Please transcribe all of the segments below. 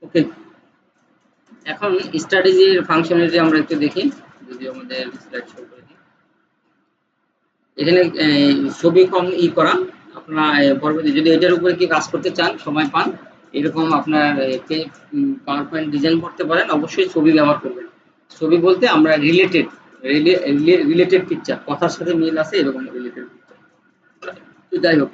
ওকে, এখন স্ট্র্যাটেজির ফাংশনালিটি আমরা একটু দেখি। যদি আমাদের স্লাইড শো করে দিই। এখানে ছবি কম করা আপনারা পরবর্তী যদি এটার উপরে কি কাজ করতে চান, সময় পান, এরকম আপনার পাওয়ার পয়েন্ট ডিজাইন করতে পারেন, অবশ্যই ছবি ব্যবহার করবেন। ছবি বলতে আমরা রিলেটেড পিকচার, কথার সাথে মিল আছে এরকম রিলেটেড পিকচার। তো যাই হোক,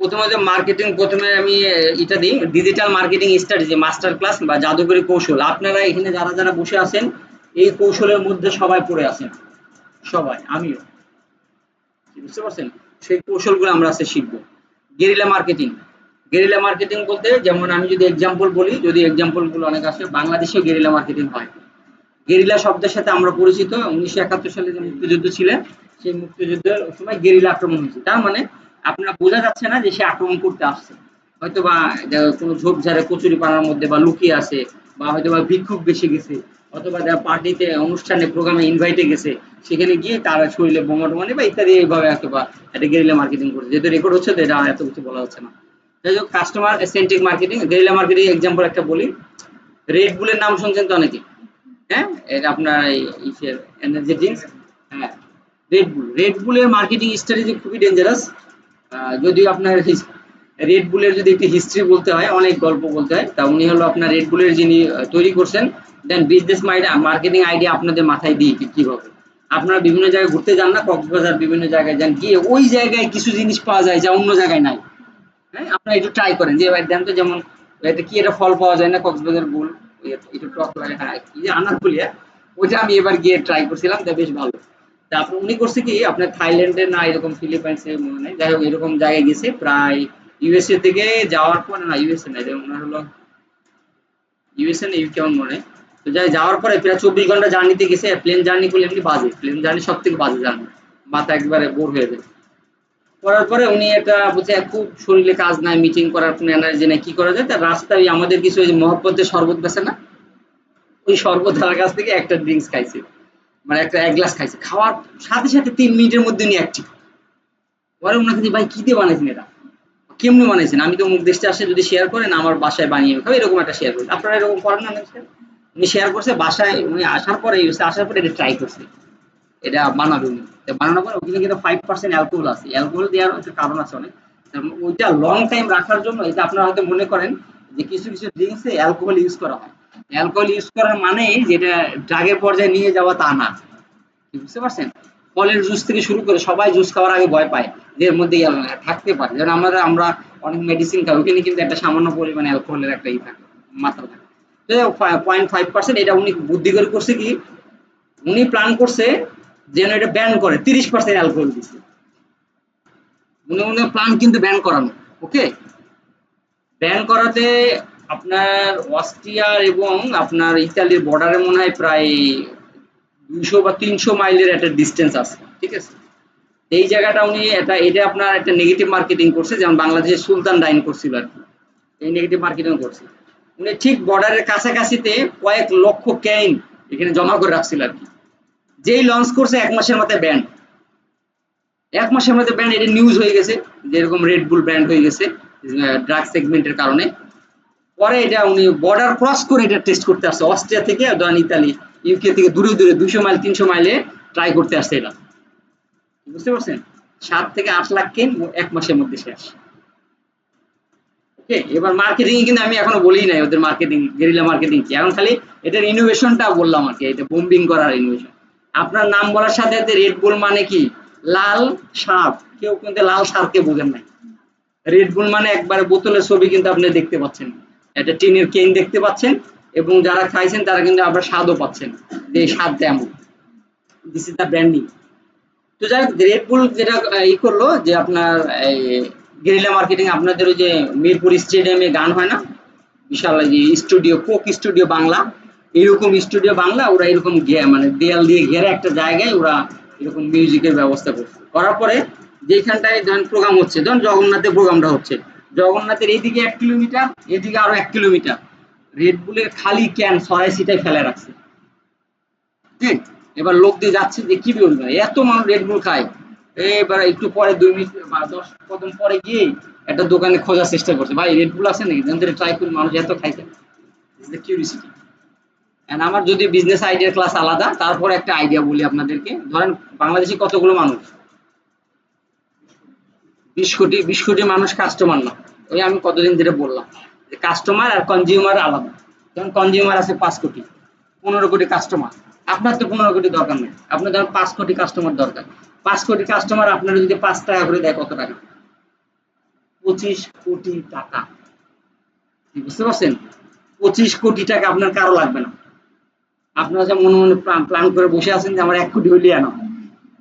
প্রথমে আমি এটা দিই digital marketing strategy master class বা জাদুকরি কৌশল। আপনারা এখানে যারা যারা বসে আছেন এই কৌশলের মধ্যে সবাই পড়ে আছেন, সবাই, আমিও। বুঝতে পারছেন? সেই কৌশলগুলো আমরা আজকে শিখবো। Guerrilla marketing. গেরিলা মার্কেটিং বলতে যেমন আমি যদি এক্সাম্পল বলি, যদি এক্সাম্পল গুলো অনেক আসে, বাংলাদেশেও গেরিলা মার্কেটিং হয়। গেরিলা শব্দের সাথে আমরা পরিচিত। 1971 সালে যে মুক্তিযুদ্ধ ছিলেন, সেই মুক্তিযুদ্ধের সময় গেরিলা আক্রমণ হয়েছে। তার মানে আপনার বোঝা যাচ্ছে না যে সে আক্রমণ করতে আসছে। হয়তো বা কোনো ঝোপঝাড়ে কচুরি পানার মধ্যে বা লুকিয়ে আছে, বা হয়তো বা ভিক্ষুক বেশি গেছে, অথবা যারা পার্টিতে অনুষ্ঠানে প্রোগ্রামে ইনভাইটে গেছে, সেখানে গিয়ে তারা শরীরে বোমা টোমা বা ইত্যাদি এইভাবে অথবা একটা গেরিলা মার্কেটিং করছে। যেহেতু রেকর্ড হচ্ছে তো এটা এত কিছু বলা হচ্ছে না। যাই হোক, customer centric marketing, guerrilla marketing example একটা বলি। রেড বুলের নাম শুনছেন তো অনেকে? হ্যাঁ, এটা আপনার ইসের এনার্জি ড্রিঙ্কস। হ্যাঁ, রেড বুলের মার্কেটিং স্ট্র্যাটেজি খুবই ডেঞ্জারাস। যদিও আপনার রেড বুলের যদি একটি হিস্ট্রি বলতে হয়, অনেক গল্প বলতে হয়, তা উনি হলো আপনার রেড বুলের যিনি তৈরি করছেন। দেন বিজনেস মার্কেটিং আইডিয়া আপনাদের মাথায় দিই কিভাবে আপনারা বিভিন্ন জায়গায় ঘুরতে যান না, কক্সবাজার বিভিন্ন জায়গায় যান, গিয়ে ওই জায়গায় কিছু জিনিস পাওয়া যায় যা অন্য জায়গায় নাই। হ্যাঁ, আপনারা একটু ট্রাই করেন যে এবার দেন তো, যেমন এটা কি, এটা ফল পাওয়া যায় না কক্সবাজার গুল, একটু টক লাগে, হ্যাঁ, কি যে আনারকুলিয়া, ওইটা আমি এবার গিয়ে ট্রাই করছিলাম, তা বেশ ভালো। তারপর উনি করছে কি আপনার থাইল্যান্ডে না এরকম ফিলিপাইন্সে মনে নেই, যাই হোক এরকম জায়গায় গেছে প্রায় ইউএসএ থেকে যাওয়ার পর, না ইউএসএ না, এটা ওনার হলো ইউএসএ না ইউকে আমার মনে নেই। তো যাই যাওয়ার পরে প্রায় 24 ঘন্টা জার্নিতে গেছে। প্লেন জার্নি করলে এমনি বাজে, প্লেন জার্নি সব থেকে বাজে জার্নি, মাথা একবারে বোর হয়ে যায়। করার পরে উনি এটা বুঝে খুব শরীরে কাজ নাই, মিটিং করার কোনো এনার্জি নাই, কি করা যায়, তার রাস্তায় আমাদের কিছু ওই যে মহব্বতের শরবত বেছে না, ওই শরবত তার কাছ থেকে একটা ড্রিঙ্কস খাইছে, মানে একটা এক গ্লাস খাইছে, খাওয়ার সাথে সাথে 3 মিনিটের মধ্যে উনি অ্যাক্টিভ। পরে ওনাকে যে ভাই কি দিয়ে বানাইছেন এটা, কেমনে বানাইছেন, আমি তো মুখ দেশে আসে যদি শেয়ার করেন আমার বাসায় বানিয়ে খাবো, এরকম একটা শেয়ার করি। আপনারা এরকম করেন না? উনি শেয়ার করছে বাসায়, উনি আসার পরে আসার পরে এটা ট্রাই করছে, এটা বানাবে উনি। বানানোর পরে ওখানে কিন্তু 5% অ্যালকোহল আছে, অ্যালকোহল দেওয়ার একটা কারণ আছে অনেক। ওইটা লং টাইম রাখার জন্য, এটা আপনারা হয়তো মনে করেন যে কিছু কিছু ড্রিঙ্কসে অ্যালকোহল ইউজ করা হয়। অ্যালকোহল ইউজ করার মানে যেটা ড্রাগের পর্যায়ে নিয়ে যাওয়া তা না। বুঝতে পারছেন? ফলের জুস থেকে শুরু করে সবাই জুস খাওয়ার আগে ভয় পায় যে এর মধ্যে থাকতে পারে, যেমন আমরা অনেক মেডিসিন খাই, ওখানে কিন্তু একটা সামান্য পরিমাণে অ্যালকোহলের একটা থাকে, মাত্রা থাকে। 0.5%, এটা উনি বুদ্ধি করে করছে কি, উনি প্ল্যান করছে যেন এটা ব্যান করে, 30% অ্যালকোহল দিচ্ছে। উনি প্ল্যান কিন্তু ব্যান করানো। ওকে, ব্যান করাতে আপনার অস্ট্রিয়ার এবং আপনার ইতালির বর্ডারে মনে হয় প্রায় 200 বা 300 মাইলের একটা ডিস্টেন্স আছে, ঠিক আছে? এই জায়গাটা উনি এটা আপনার একটা নেগেটিভ মার্কেটিং করছে, যেমন বাংলাদেশের সুলতান ডাইন করছিল আর কি, এই নেগেটিভ মার্কেটিং করছে। উনি ঠিক বর্ডারের কাছাকাছিতে কয়েক লক্ষ ক্যান এখানে জমা করে রাখছিল আর কি। যেই লঞ্চ করছে 1 মাসের মধ্যে ব্যান্ড, 1 মাসের মধ্যে ব্যান্ড, এটা নিউজ হয়ে গেছে যে এরকম রেড বুল ব্যান্ড হয়ে গেছে ড্রাগ সেগমেন্টের কারণে। পরে এটা উনি বর্ডার ক্রস করে এটা টেস্ট করতে আসছে, অস্ট্রিয়া থেকে ধরেন ইতালি, ইউকে থেকে দূরে দূরে 200 মাইল 300 মাইলে ট্রাই করতে আসছে এটা। বুঝতে পারছেন? 7 থেকে 8 লাখ কেন 1 মাসের মধ্যে শেষ। ওকে, এবার মার্কেটিং কিন্তু আমি এখনো বলি নাই ওদের মার্কেটিং, গেরিলা মার্কেটিং কি, এখন খালি এটার ইনোভেশনটা বললাম আর কি, এটা বোম্বিং করার ইনোভেশন। আপনার নাম বলার সাথে সাথে রেড বুল মানে কি, লাল শার্ক, কেউ কিন্তু লাল শার্ককে বোঝেন নাই। রেড বুল মানে একবারে বোতলের ছবি কিন্তু আপনি দেখতে পাচ্ছেন, একটা টিনের কেন দেখতে পাচ্ছেন, এবং যারা খাইছেন তারা কিন্তু আবার স্বাদও পাচ্ছেন, যে স্বাদটা এমন। This is the branding. তো যাই হোক, রেড বুল যেটা করলো যে আপনার এই গেরিলা মার্কেটিং, আপনাদের ওই যে মিরপুর স্টেডিয়ামে গান হয় না, বিশাল এই যে স্টুডিও, কোক স্টুডিও বাংলা, এরকম স্টুডিও বাংলা ওরা এরকম মানে দেয়াল দিয়ে ঘেরে একটা জায়গায় ওরা এরকম মিউজিকের ব্যবস্থা করছে। করার পরে যেখানটায় ধরেন প্রোগ্রাম হচ্ছে, ধরুন জগন্নাথের প্রোগ্রামটা হচ্ছে, জগন্নাথের এইদিকে 1 কিলোমিটার, এদিকে আরো 1 কিলোমিটার রেড বুলের খালি ক্যান ছড়াই ছিটাই ফেলে রাখছে। ঠিক, এবার লোক দিয়ে যাচ্ছে যে কি বলবে, এত মানুষ রেড বুল খায়। এবার একটু পরে 2 মিনিট বা 10 কদম পরে গিয়ে একটা দোকানে খোঁজার চেষ্টা করছে, ভাই রেড বুল আছে নাকি, ট্রাই করি, মানুষ এত খাইছে, কিউরিসিটি। এন্ড আমার যদি বিজনেস আইডিয়ার ক্লাস আলাদা, তারপর একটা আইডিয়া বলি আপনাদেরকে। ধরেন বাংলাদেশে কতগুলো মানুষ, 20 কোটি, 20 কোটি মানুষ কাস্টমার না। ওই আমি কতদিন ধরে বললাম যে কাস্টমার আর কনজিউমার আলাদা। যেমন কনজিউমার আছে 5 কোটি, 15 কোটি কাস্টমার। আপনার তো 15 কোটি দরকার নেই, আপনার ধরেন 5 কোটি কাস্টমার দরকার। 5 কোটি কাস্টমার আপনার যদি 5 টাকা করে দেয়, কত টাকা? 25 কোটি টাকা। বুঝতে পারছেন? 25 কোটি টাকা আপনার কারো লাগবে না। আপনারা যে মনে মনে প্ল্যান করে বসে আছেন যে আমার 1 কোটি হইলে আনো,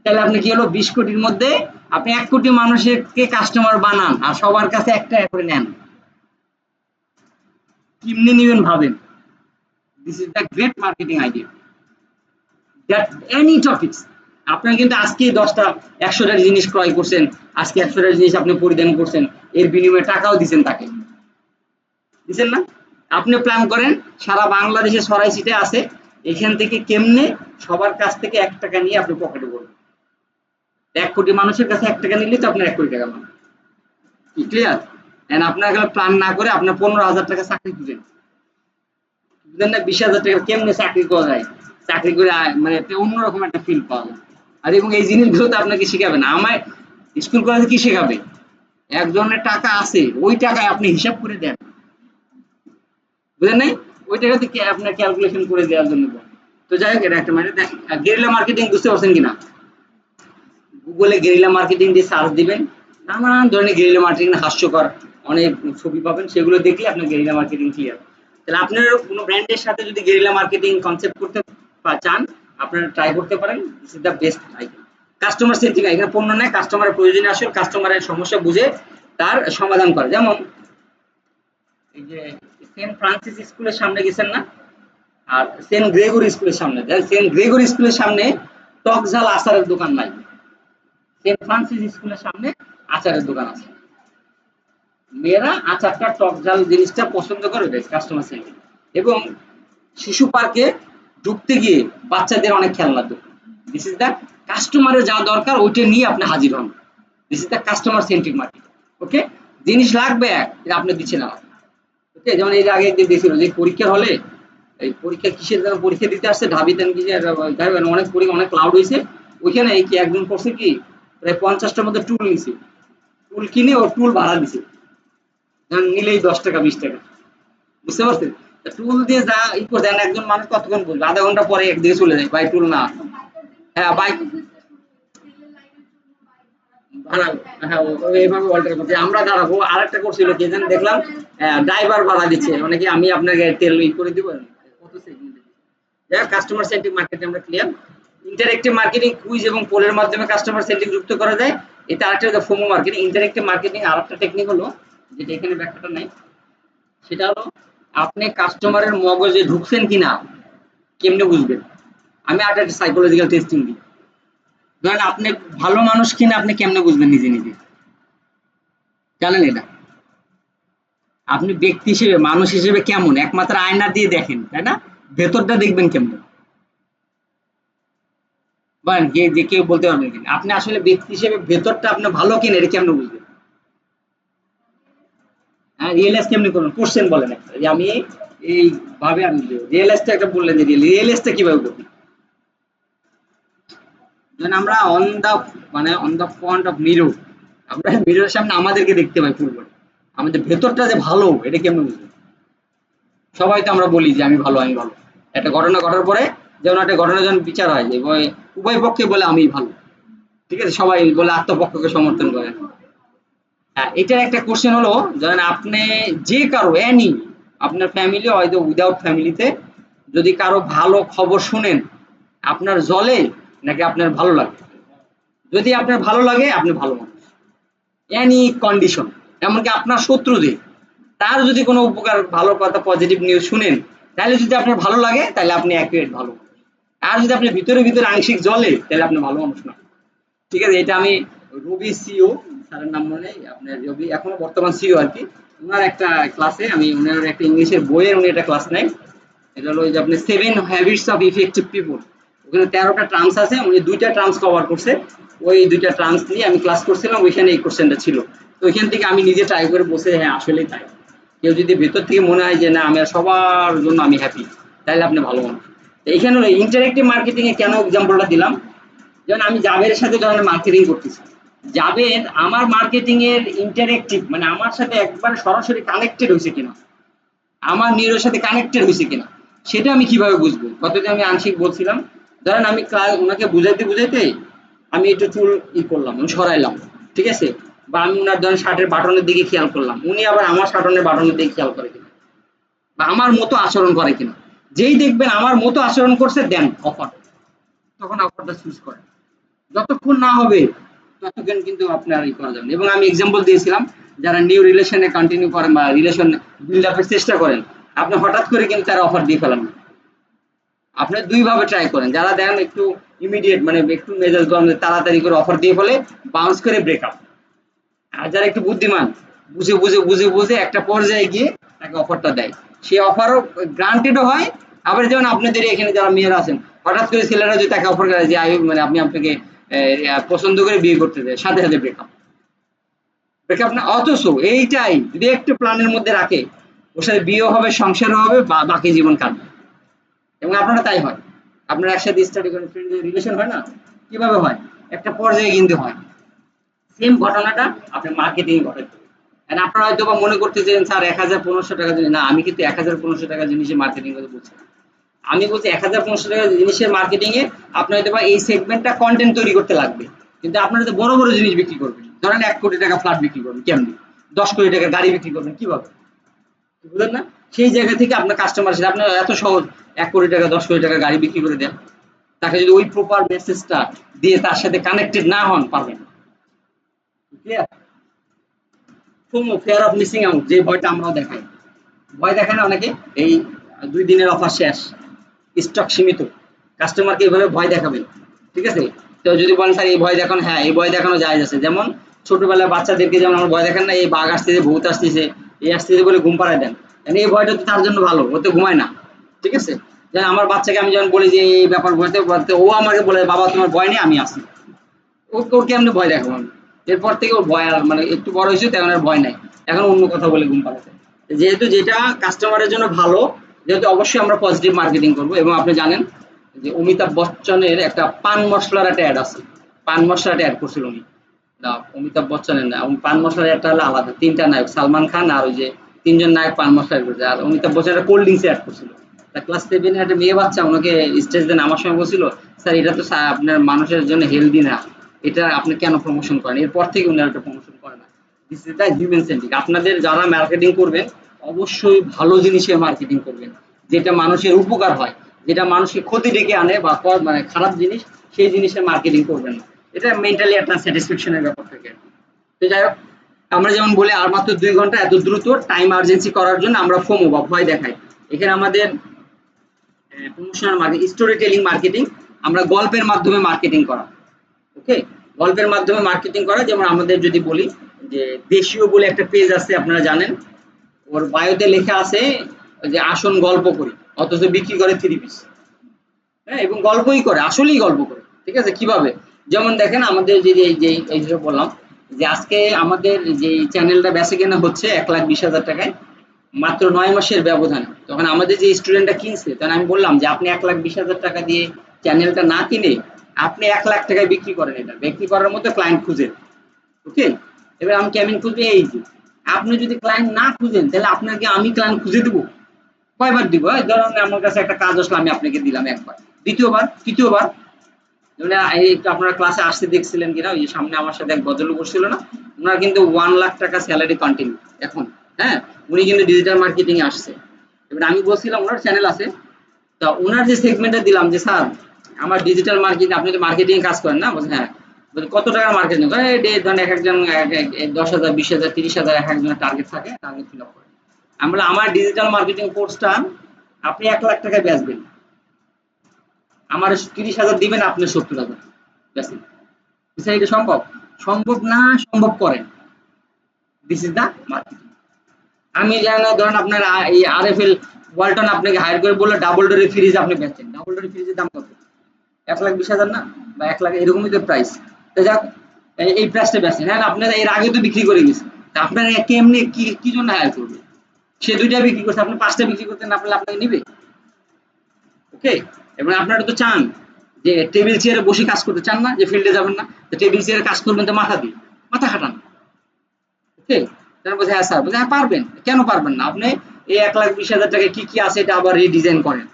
তাহলে আপনি কি হলো 20 কোটির মধ্যে আপনি 1 কোটি মানুষকে কাস্টমার বানান আর সবার কাছে 1 টাকা করে নেন। কেমনে নিবেন ভাবেন। This is the great marketing idea. That any topics. আপনার কিন্তু আজকে 10টা 100টার জিনিস ক্রয় করছেন, আজকে 100টার জিনিস আপনি পরিধান করছেন, এর বিনিময়ে টাকাও দিচ্ছেন তাকে, দিচ্ছেন না? আপনি প্ল্যান করেন সারা বাংলাদেশে ছড়াই ছিটে আছে, এখান থেকে কেমনে সবার কাছ থেকে 1 টাকা নিয়ে আপনি পকেটে করবেন। 1 কোটি মানুষের কাছে 1 টাকা নিলে তো আপনার 1 কোটি টাকা পাবেন। কি ক্লিয়ার? এন্ড আপনার এখানে প্ল্যান না করে আপনার 15,000 টাকা চাকরি খুঁজেন, বুঝলেন না? 20,000 টাকা কেমনে চাকরি করা যায়, চাকরি করে মানে একটা অন্যরকম একটা ফিল পাওয়া যায়। আর এবং এই জিনিসগুলো তো আপনাকে শিখাবে না, আমার স্কুল কলেজে কি শেখাবে? একজনের টাকা আছে, ওই টাকায় আপনি হিসাব করে দেন, বুঝলেন নাই? ওই টাকা থেকে আপনার ক্যালকুলেশন করে দেওয়ার জন্য। তো যাই হোক, এটা একটা মানে গেরিলা মার্কেটিং বুঝতে পারছেন কিনা? গুগলে গেরিলা মার্কেটিং দিয়ে সার্চ দিবেন, নানান ধরনের গেরিলা মার্কেটিং হাস্যকর অনেক ছবি পাবেন, সেগুলো দেখলে আপনার গেরিলা মার্কেটিং ক্লিয়ার। তাহলে আপনার কোনো ব্র্যান্ডের সাথে যদি গেরিলা মার্কেটিং কনসেপ্ট করতে চান, আপনারা ট্রাই করতে পারেন। This is the best idea. Customer centric, এখানে পণ্য নেয়, কাস্টমারের প্রয়োজনে আসলে কাস্টমারের সমস্যা বুঝে তার সমাধান করে। যেমন এই যে সেন্ট ফ্রান্সিস স্কুলের সামনে গেছেন না, আর সেন্ট গ্রেগরি স্কুলের সামনে, সেন্ট গ্রেগরি স্কুলের সামনে টক ঝাল আচারের দোকান নাই, সেন্ট ফ্রান্সিস স্কুলের সামনে আচারের দোকান আছে। মেয়েরা আচারটা টক ঝাল জিনিসটা পছন্দ করে, বেশ কাস্টমার সেন্ট্রিক। এবং শিশু পার্কে ঢুকতে গিয়ে বাচ্চাদের অনেক খেলনা দোকান। দিস ইজ দ্য কাস্টমারের যা দরকার ওইটা নিয়ে আপনি হাজির হন। This is the customer centric market. Okay, জিনিস লাগবে এক, এটা আপনি দিচ্ছেন না। ওকে, যেমন এই যে আগে একদিন দিয়েছিল যে পরীক্ষা হলে, এই পরীক্ষা কিসের জন্য পরীক্ষা দিতে আসছে, ঢাবিতেন কিসের অনেক পরীক্ষা, অনেক ক্লাউড হয়েছে। ওইখানে এই কি একজন করছে কি, প্রায় 50টার মধ্যে টুল নিছে, টুল কিনে ও টুল ভাড়া দিছে, নিলেই 10 টাকা 20 টাকা। বুঝতে পারছেন? টুল দিয়ে যা ই করে দেন, একজন মানুষ কতক্ষণ বলবে, আধা ঘন্টা পরে একদিকে চলে যায়, ভাই টুল না। হ্যাঁ বাইক ভাড়া, হ্যাঁ এইভাবে অল্টার করছে। আমরা দাঁড়াবো, আরেকটা করছিল কি জানেন দেখলাম, ড্রাইভার ভাড়া দিচ্ছে, মানে কি আমি আপনাকে তেল ই করে দিব, কত সেকেন্ড। যাই কাস্টমার সেন্ট্রিক মার্কেটে আমরা ক্লিয়ার। ইন্টারেক্টিভ মার্কেটিং, কুইজ এবং পোলের মাধ্যমে কাস্টমার সেন্ট্রিক যুক্ত করা যায়। এটা আরেকটা ফোমো মার্কেটিং। ইন্টারেক্টিভ মার্কেটিং আরেকটা টেকনিক হলো, যেটা এখানে ব্যাখ্যাটা নাই, সেটা হলো আপনি কাস্টমারের মগজে ঢুকছেন কিনা কেমনে বুঝবেন। আমি আর একটা সাইকোলজিক্যাল টেস্টিং দিই। ধরেন আপনি ভালো মানুষ কিনা আপনি কেমনে বুঝবেন নিজে নিজে, জানেন এটা? আপনি ব্যক্তি হিসেবে, মানুষ হিসেবে কেমন, একমাত্র আয়না দিয়ে দেখেন, তাই না? ভেতরটা দেখবেন কেমনে? বলেন, কে যে কেউ বলতে পারবেন কিনা আপনি আসলে ব্যক্তি হিসেবে ভেতরটা আপনি ভালো কিনা, এটা কেমনে বুঝবেন? হ্যাঁ, রিয়েলাইজ কেমনে করবেন? কোশ্চেন বলেন একটা, যে আমি এই ভাবে আমি রিয়েলাইজটা একটা বললেন, যে রিয়েলাইজটা কিভাবে করবেন? যেন আমরা অন দা মানে on the front of mirror, আমরা মিররের সামনে আমাদেরকে দেখতে পাই পুরোপুরি, আমাদের ভেতরটা যে ভালো এটা কেমনে বুঝবো? সবাই তো আমরা বলি যে আমি ভালো, আমি ভালো। একটা ঘটনা ঘটার পরে, যেমন একটা ঘটনা যখন বিচার হয়, যে উভয় পক্ষে বলে আমি ভালো, ঠিক আছে, সবাই বলে আত্মপক্ষকে সমর্থন করে। হ্যাঁ, এটার একটা কোশ্চেন হলো, ধরেন আপনি যে কারো এনি, আপনার ফ্যামিলি হয়তো উইদাউট ফ্যামিলিতে, যদি কারো ভালো খবর শুনেন, আপনার জলে নাকি আপনার ভালো লাগে? যদি আপনার ভালো লাগে আপনি ভালো মানুষ, এনি কন্ডিশন। এমনকি আপনার শত্রুদের, তার যদি কোনো উপকার, ভালো কথা, পজিটিভ নিউজ শুনেন, তাহলে যদি আপনার ভালো লাগে তাহলে আপনি অ্যাকুরেট ভালো মানুষ। আর যদি আপনি ভিতরে ভিতরে আংশিক জ্বলে, তাহলে আপনি ভালো মানুষ না। ঠিক আছে, এটা আমি রবি সিও স্যারের নাম মনে নেই, আপনার রবি এখনো বর্তমান সিও আর কি, ওনার একটা ক্লাসে আমি, ওনার একটা ইংলিশের বইয়ের উনি একটা ক্লাস নেয়। এটা হলো যে আপনি 7 হ্যাবিটস অফ ইফেক্টিভ পিপল, ওখানে 13টা টার্মস আছে, উনি 2টা টার্মস কভার করছে। ওই 2টা টার্মস নিয়ে আমি ক্লাস করছিলাম, ওইখানে এই কোশ্চেনটা ছিল। তো এখান থেকে আমি নিজে ট্রাই করে বসে হ্যাঁ আসলেই তাই। কেউ যদি ভেতর থেকে মনে হয় যে না আমি আর সবার জন্য আমি হ্যাপি, তাহলে আপনি ভালো মানুষ। তো এখানে হলো ইন্টারেক্টিভ মার্কেটিং এ কেন এক্সাম্পলটা দিলাম, যেমন আমি জাবেরের সাথে যখন মার্কেটিং করতেছি, জাবের আমার মার্কেটিং এর ইন্টারেক্টিভ মানে আমার সাথে একবার সরাসরি কানেক্টেড হয়েছে কিনা, আমার নিউরোর সাথে কানেক্টেড হয়েছে কিনা, সেটা আমি কিভাবে বুঝবো? কতদিন আমি আংশিক বলছিলাম, ধরেন আমি ওনাকে বুঝাইতে বুঝাইতে আমি একটু চুল করলাম, আমি সরাইলাম, ঠিক আছে, বা আমি ওনার ধরেন শার্টের বাটনের দিকে খেয়াল করলাম, উনি আবার আমার শার্টনের বাটনের দিকে খেয়াল করে কিনা, বা আমার মতো আচরণ করে কিনা। যেই দেখবেন আমার মতো আচরণ করছে দেন অফার, তখন অফারটা চুজ করেন। যতক্ষণ না হবে ততক্ষণ কিন্তু আপনার করা যাবে না। এবং আমি এক্সাম্পল দিয়েছিলাম যারা নিউ রিলেশনে কন্টিনিউ করেন বা রিলেশন বিল্ড আপের চেষ্টা করেন, আপনি হঠাৎ করে কিন্তু তারা অফার দিয়ে ফেলেন না। আপনি দুই ভাবে ট্রাই করেন, যারা দেখেন একটু ইমিডিয়েট মানে একটু মেজাজ গরম তাড়াতাড়ি করে অফার দিয়ে ফেলে, বাউন্স করে ব্রেকআপ। আর যারা একটু বুদ্ধিমান বুঝে বুঝে বুঝে বুঝে একটা পর্যায়ে গিয়ে তাকে অফারটা দেয়, সেই অফারও গ্রান্টেডও হয়। আবার যেমন আপনাদের এখানে যারা মেয়েরা আছেন, হঠাৎ করে ছেলেরা যদি তাকে অফার করে যে মানে আমি আপনাকে পছন্দ করে বিয়ে করতে চাই, সাথে সাথে ব্রেকআপ। ব্রেকআপ না, অথচ এইটাই যদি একটু প্ল্যানের মধ্যে রাখে, ওর সাথে বিয়ে হবে, সংসারও হবে, বা বাকি জীবন কাটবে। এবং আপনারা তাই হয়, আপনারা একসাথে স্টাডি করেন, ফ্রেন্ড রিলেশন হয় না, কিভাবে হয়, একটা পর্যায়ে কিন্তু হয়। সেম ঘটনাটা আপনি মার্কেটিং ঘটাতে হবে। And আপনারা হয়তো বা মনে করতেছেন স্যার ১,০০০-১৫০০ টাকা জিনিস, না আমি কিন্তু ১,০০০-১৫০০ টাকা জিনিসের মার্কেটিং কথা বলছি না। আমি বলছি ১,০০০-১৫০০ টাকা জিনিসের মার্কেটিং এ আপনার হয়তো বা এই সেগমেন্টটা কন্টেন্ট তৈরি করতে লাগবে, কিন্তু আপনারা তো বড় বড় জিনিস বিক্রি করবেন, ধরেন ১,০০,০০,০০০ টাকা ফ্ল্যাট বিক্রি করবেন কেমনি, ১০,০০,০০,০০০ টাকার গাড়ি বিক্রি করবেন কিভাবে, বুঝলেন না? সেই জায়গা থেকে আপনার কাস্টমার সাথে আপনার এত সহজ ১,০০,০০,০০০ টাকা ১০,০০,০০,০০০ টাকা গাড়ি বিক্রি করে দেন। তাকে যদি ওই প্রপার মেসেজটা দিয়ে তার সাথে কানেক্টেড না হন, পারবেন না। Clear? FOMO, fear of missing out, যে ভয়টা আমরাও দেখাই। ভয় দেখায় না অনেকে, এই ২ দিনের অফার শেষ, স্টক সীমিত। কাস্টমারকে এভাবে ভয় দেখাবেন। ঠিক আছে? তো যদি বলেন স্যার এই ভয় দেখানো, হ্যাঁ এই ভয় দেখানো জায়েজ আছে। যেমন ছোটবেলায় বাচ্চাদেরকে যেমন আমরা ভয় দেখান না, এই বাঘ আসতেছে, ভূত আসতেছে, এই আসতেছে বলে ঘুম পাড়ায় দেন। মানে এই ভয়টা তো তার জন্য ভালো, ও তো ঘুমায় না। ঠিক আছে? যেমন আমার বাচ্চাকে আমি যখন বলি যে এই ব্যাপার বলতে বলতে ও আমাকে বলে বাবা তোমার ভয় নেই, আমি আছি। ওর কেমনে ভয় দেখাবো আমি? এরপর থেকে ওর ভয় আর মানে একটু বড় হয়েছে তেমন আর ভয় নাই। এখন অন্য কথা বলে ঘুম পাড়াতে। যেহেতু যেটা কাস্টমারের জন্য ভালো, যেহেতু অবশ্যই আমরা পজিটিভ মার্কেটিং করব। এবং আপনি জানেন যে অমিতাভ বচ্চনের একটা পান মশলার একটা অ্যাড আছে। পান মশলাটা অ্যাড করছিল উনি। না, অমিতাভ বচ্চনের না, পান মশলার একটা হলো আলাদা। ৩ টা নায়ক, সালমান খান আর ওই যে ৩ জন নায়ক পান মশলা অ্যাড করছে। আর অমিতাভ বচ্চন একটা কোল্ড ড্রিংকস অ্যাড করছিল। তা ক্লাস 7 এর একটা মেয়ে বাচ্চা ওনাকে স্টেজ দিয়ে নামার সময় বলছিল, "স্যার এটা তো আপনার মানুষের জন্য হেলদি না। এটা আপনি কেন প্রমোশন করেন?" এরপর থেকে উনি আর ওটা প্রমোশন করে না। This is the human centric. আপনাদের যারা মার্কেটিং করবেন, অবশ্যই ভালো জিনিসের মার্কেটিং করবেন। যেটা মানুষের উপকার হয়, যেটা মানুষকে ক্ষতি ডেকে আনে বা মানে খারাপ জিনিস, সেই জিনিসের মার্কেটিং করবেন না। এটা মেন্টালি আপনার স্যাটিসফ্যাকশন এর ব্যাপার থাকে। তো যাই হোক, আমরা যেমন বলি আর মাত্র ২ ঘন্টা এত দ্রুত টাইম আর্জেন্সি করার জন্য আমরা ফোমো বা ভয় দেখাই। এখানে আমাদের promotional marketing, story telling marketing, আমরা গল্পের মাধ্যমে মার্কেটিং করা। ওকে? গল্পের মাধ্যমে মার্কেটিং করা, যেমন আমাদের যদি বলি যে দেশীয় বলে একটা পেজ আছে আপনারা জানেন। ওর বায়োতে লেখা আছে যে আসুন গল্প করি, অথচ বিক্রি করে 3 পিস। হ্যাঁ, এবং গল্পই করে, আসলেই গল্প করে। ঠিক আছে? কিভাবে? যেমন দেখেন আমাদের এই যে বললাম যে আজকে আমাদের যে চ্যানেলটা বেচাকেনা হচ্ছে ১,২০,০০০ টাকায় মাত্র ৯ মাসের ব্যবধানে। তখন আমাদের যে স্টুডেন্টটা কিনছে, তখন আমি বললাম যে আপনি ১,২০,০০০ টাকা দিয়ে চ্যানেলটা না কিনে আপনি ১,০০,০০০ টাকায় বিক্রি করেন এটা। বিক্রি করার মতো ক্লায়েন্ট খুঁজেন। ওকে? এবার আমি কেমন খুঁজবো, এই যে আপনি যদি ক্লায়েন্ট না খুঁজেন তাহলে আপনাকে আমি ক্লায়েন্ট খুঁজে দেবো? কয়বার দিব? এই ধরুন আমার কাছে একটা কাজ আসলো, আমি আপনাকে দিলাম একবার, দ্বিতীয়বার, তৃতীয়বার। যেমন এই একটু আপনারা ক্লাসে আসতে দেখছিলেন কিনা, ওই যে সামনে আমার সাথে এক ভদ্রলোক বসছিল না, ওনার কিন্তু 1,০০,০০০ টাকা স্যালারি কন্টিনিউ এখন। হ্যাঁ, উনি কিন্তু ডিজিটাল মার্কেটিং এ আসছে। এবার আমি বলছিলাম ওনার চ্যানেল আছে, তা ওনার যে সেগমেন্টটা দিলাম যে স্যার আমার ডিজিটাল মার্কেটিং, আপনি তো মার্কেটিং কাজ করেন না? বলছে হ্যাঁ। বলছে কত টাকার মার্কেটিং? ধরেন এক একজন ১০,০০০, ২০,০০০, ৩০,০০০ এক একজনের টার্গেট থাকে, টার্গেট ফিল আপ করে। আমি বললাম আমার ডিজিটাল মার্কেটিং কোর্সটা আপনি ১,০০,০০০ টাকায় বেচবেন, আমার ৩০,০০০ দিবেন, আপনি ৭০,০০০ বেচেন। স্যার এটা সম্ভব? সম্ভব না, সম্ভব করেন। This is the marketing. আমি যেন ধরেন আপনার এই আরএফএল ওয়ালটন আপনাকে হায়ার করে বললো ডাবল ডোরের ফ্রিজ আপনি বেচেন। ডাবল ডোরের ফ্রিজের দাম কত? ১,২০,০০০ না? বা ১,০০,০০০ এরকমই তো প্রাইস। তো যাক, এই প্রাইসটা বেচেন। হ্যাঁ, আপনারা এর আগে তো বিক্রি করে গেছেন। তা আপনার কেমনে কি কি জন্য হায়ার করবে? সে ২টা বিক্রি করছে, আপনি ৫টা বিক্রি করতে না পারলে আপনাকে নিবে? ওকে? এবং আপনারা তো চান যে টেবিল চেয়ারে বসে কাজ করতে চান না, যে ফিল্ডে যাবেন না। তো টেবিল চেয়ারে কাজ করবেন তো মাথা দিয়ে। মাথা খাটান। ওকে? তারা বলছে হ্যাঁ স্যার, বলছে হ্যাঁ পারবেন। কেন পারবেন না? আপনি এই ১,২০,০০০ টাকায় কি, কি আছে এটা আবার রিডিজাইন করেন।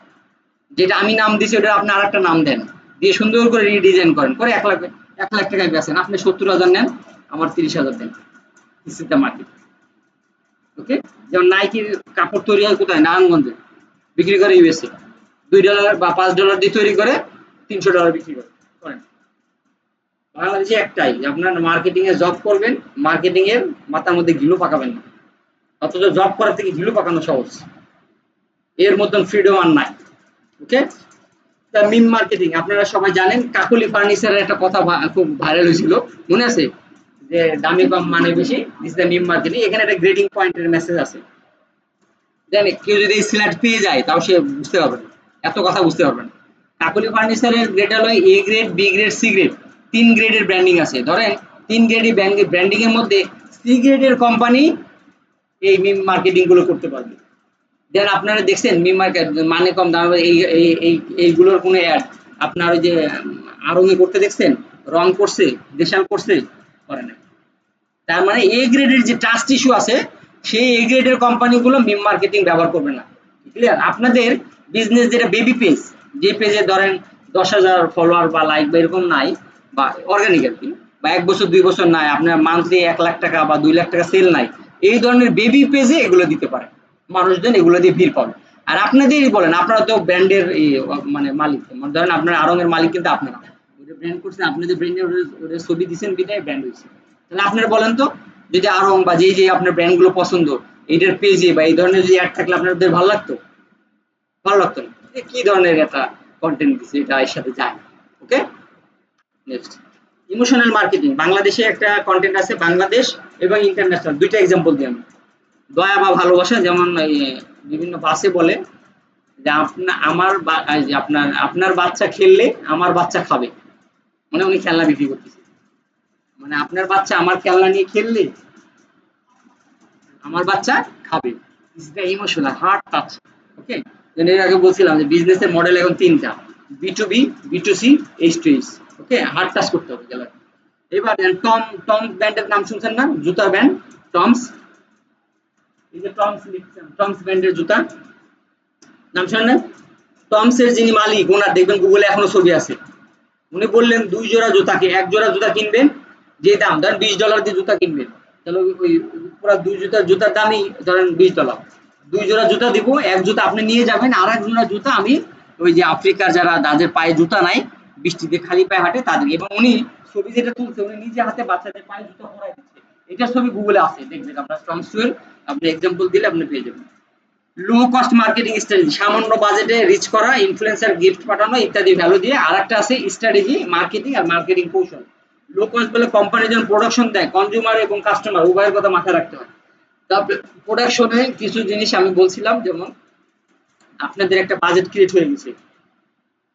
যেটা আমি নাম দিছি ওটা আপনি আরেকটা নাম দেন। দিয়ে সুন্দর করে রিডিজাইন করেন। করে ১,০০,০০০ টাকায় বেচেন। আপনি ৭০,০০০ নেন, আমার ৩০,০০০ দেন। This is the market. Okay? যেমন নাইকির কাপড় তৈরি হয় কোথায়? নারায়ণগঞ্জে। বিক্রি করে ইউএসএ। $২ বা $৫ দিয়ে তৈরি করে $৩০০ বিক্রি করেন। বাংলাদেশে একটাই যে আপনার মার্কেটিং এ জব করবেন, মার্কেটিং এর মাথার মধ্যে ঘিলু পাকাবেন না। অথচ জব করার থেকে ঘিলু পাকানো সহজ। এর মতন ফ্রিডম আর নাই। ওকে? তা মিম মার্কেটিং আপনারা সবাই জানেন, কাকুলি ফার্নিচারের একটা কথা খুব ভাইরাল হয়েছিল। মনে আছে? যে দামি কম মানে বেশি, দিস দ্য মিম মার্কেটিং। এখানে একটা গ্রেডিং পয়েন্টের মেসেজ আছে। জানে কেউ যদি এই স্ল্যাট পেয়ে যায় তাও সে বুঝতে পারবে না। এত কথা বুঝতে পারবে না। কাকলি ফার্নিচারের গ্রেড হলো A grade, B grade, C grade. ৩ গ্রেডের ব্র্যান্ডিং আছে। ধরেন ৩ গ্রেডই ব্র্যান্ডিং এর মধ্যে সি গ্রেডের কোম্পানি এই মিম মার্কেটিং গুলো করতে পারবে। দেন আপনারা দেখছেন মিম মার্কেট মানে কম দামে এইগুলোর কোনো অ্যাড আপনার ওই যে আড়ঙে করতে দেখছেন? রং করছে, দেশাল করছে? করে না। তার মানে এ গ্রেডের যে ট্রাস্ট ইস্যু আছে, সেই এ গ্রেডের কোম্পানিগুলো মিম মার্কেটিং ব্যবহার করবে না। ক্লিয়ার? আপনাদের বিজনেস যেটা বেবি পেজ, যে পেজে ধরেন ১০,০০০ ফলোয়ার বা লাইক বা এরকম নাই, বা অর্গানিক আর কি, বা ১ বছর ২ বছর নাই, আপনার মান্থলি ১,০০,০০০ টাকা বা ২,০০,০০০ টাকা সেল নাই, এই ধরনের বেবি পেজে এগুলো দিতে পারে। মানুষজন এগুলো দিয়ে ভিড় পাবে। আর আপনাদেরই বলেন, আপনারা তো ব্র্যান্ডের মানে মালিক। ধরেন আপনার আড়ঙের মালিক কিন্তু আপনারা। ওটা ব্র্যান্ড করছেন, আপনাদের ব্র্যান্ডের ওদের ছবি দিচ্ছেন বিধায় ব্র্যান্ড হয়েছে। তাহলে আপনারা বলেন তো, যদি আড়ং বা যে আপনার ব্র্যান্ড গুলো পছন্দ, এইটার পেজে বা এই ধরনের যদি অ্যাড থাকলে আপনাদের ভালো লাগতো? ভালো লাগতো না। কি ধরনের একটা কন্টেন্ট দিচ্ছে, এটা এর সাথে যায়। ওকে? Next, emotional marketing. বাংলাদেশে একটা কন্টেন্ট আছে, বাংলাদেশ এবং ইন্টারন্যাশনাল। ২টা এক্সাম্পল দিই আমি। দয়া বা ভালোবাসা, যেমন বিভিন্ন বাসে বলে যে আপনার আপনার বাচ্চা খেললে আমার বাচ্চা খাবে। মানে উনি খেলনা বিক্রি করতেছে। মানে আপনার বাচ্চা আমার খেলনা নিয়ে খেললে আমার বাচ্চা খাবে। This is the emotional heart touch. Okay? এর আগে বলছিলাম যে বিজনেসের মডেল এখন ৩টা, বি2বি, বি2সি, এইচ2এইচ। ওকে? হার্ট টাচ করতে হবে গেলে। এবার টম ব্র্যান্ডের নাম শুনছেন না? জুতার ব্র্যান্ড টমস। এই যে টমস লিখছেন, টমস ব্র্যান্ডের জুতা নাম শুনেন না? টমস এর যিনি মালিক, ওনার দেখবেন গুগলে এখনো ছবি আছে। উনি বললেন ২ জোড়া জুতাকে ১ জোড়া জুতা কিনবেন, যে দাম ধরেন $20 দিয়ে জুতা কিনবেন, তাহলে ওই পুরো ২ জুতার দামই ধরেন $20। ২ জোড়া জুতা দিব, ১ জুতা আপনি নিয়ে যাবেন, আর ১ জোড়া জুতা আমি ওই যে আফ্রিকার যাদের পায়ে জুতা নাই, বৃষ্টিতে খালি পায়ে হাঁটে তাদের। এবং উনি ছবি যেটা তুলছে, উনি নিজে হাতে বাচ্চাদের পায়ে জুতা পরাই দিচ্ছে। এটার ছবি গুগলে আছে, দেখবেন আপনার টমস এর, আপনি এক্সাম্পল দিলে আপনি পেয়ে যাবেন। লো কস্ট মার্কেটিং স্ট্র্যাটেজি, সামান্য বাজেটে রিচ করা, ইনফ্লুয়েন্সার গিফট পাঠানো ইত্যাদি ভ্যালু দিয়ে। আরেকটা আছে স্ট্র্যাটেজি মার্কেটিং আর মার্কেটিং কৌশল। লো কস্ট বলে কোম্পানি যখন প্রোডাকশন দেয়, কনজিউমার এবং কাস্টমার উভয়ের কথা মাথায় রাখতে হয়। তারপরে প্রোডাকশনে কিছু জিনিস আমি বলছিলাম, যেমন আপনাদের একটা বাজেট ক্রিয়েট হয়ে গেছে,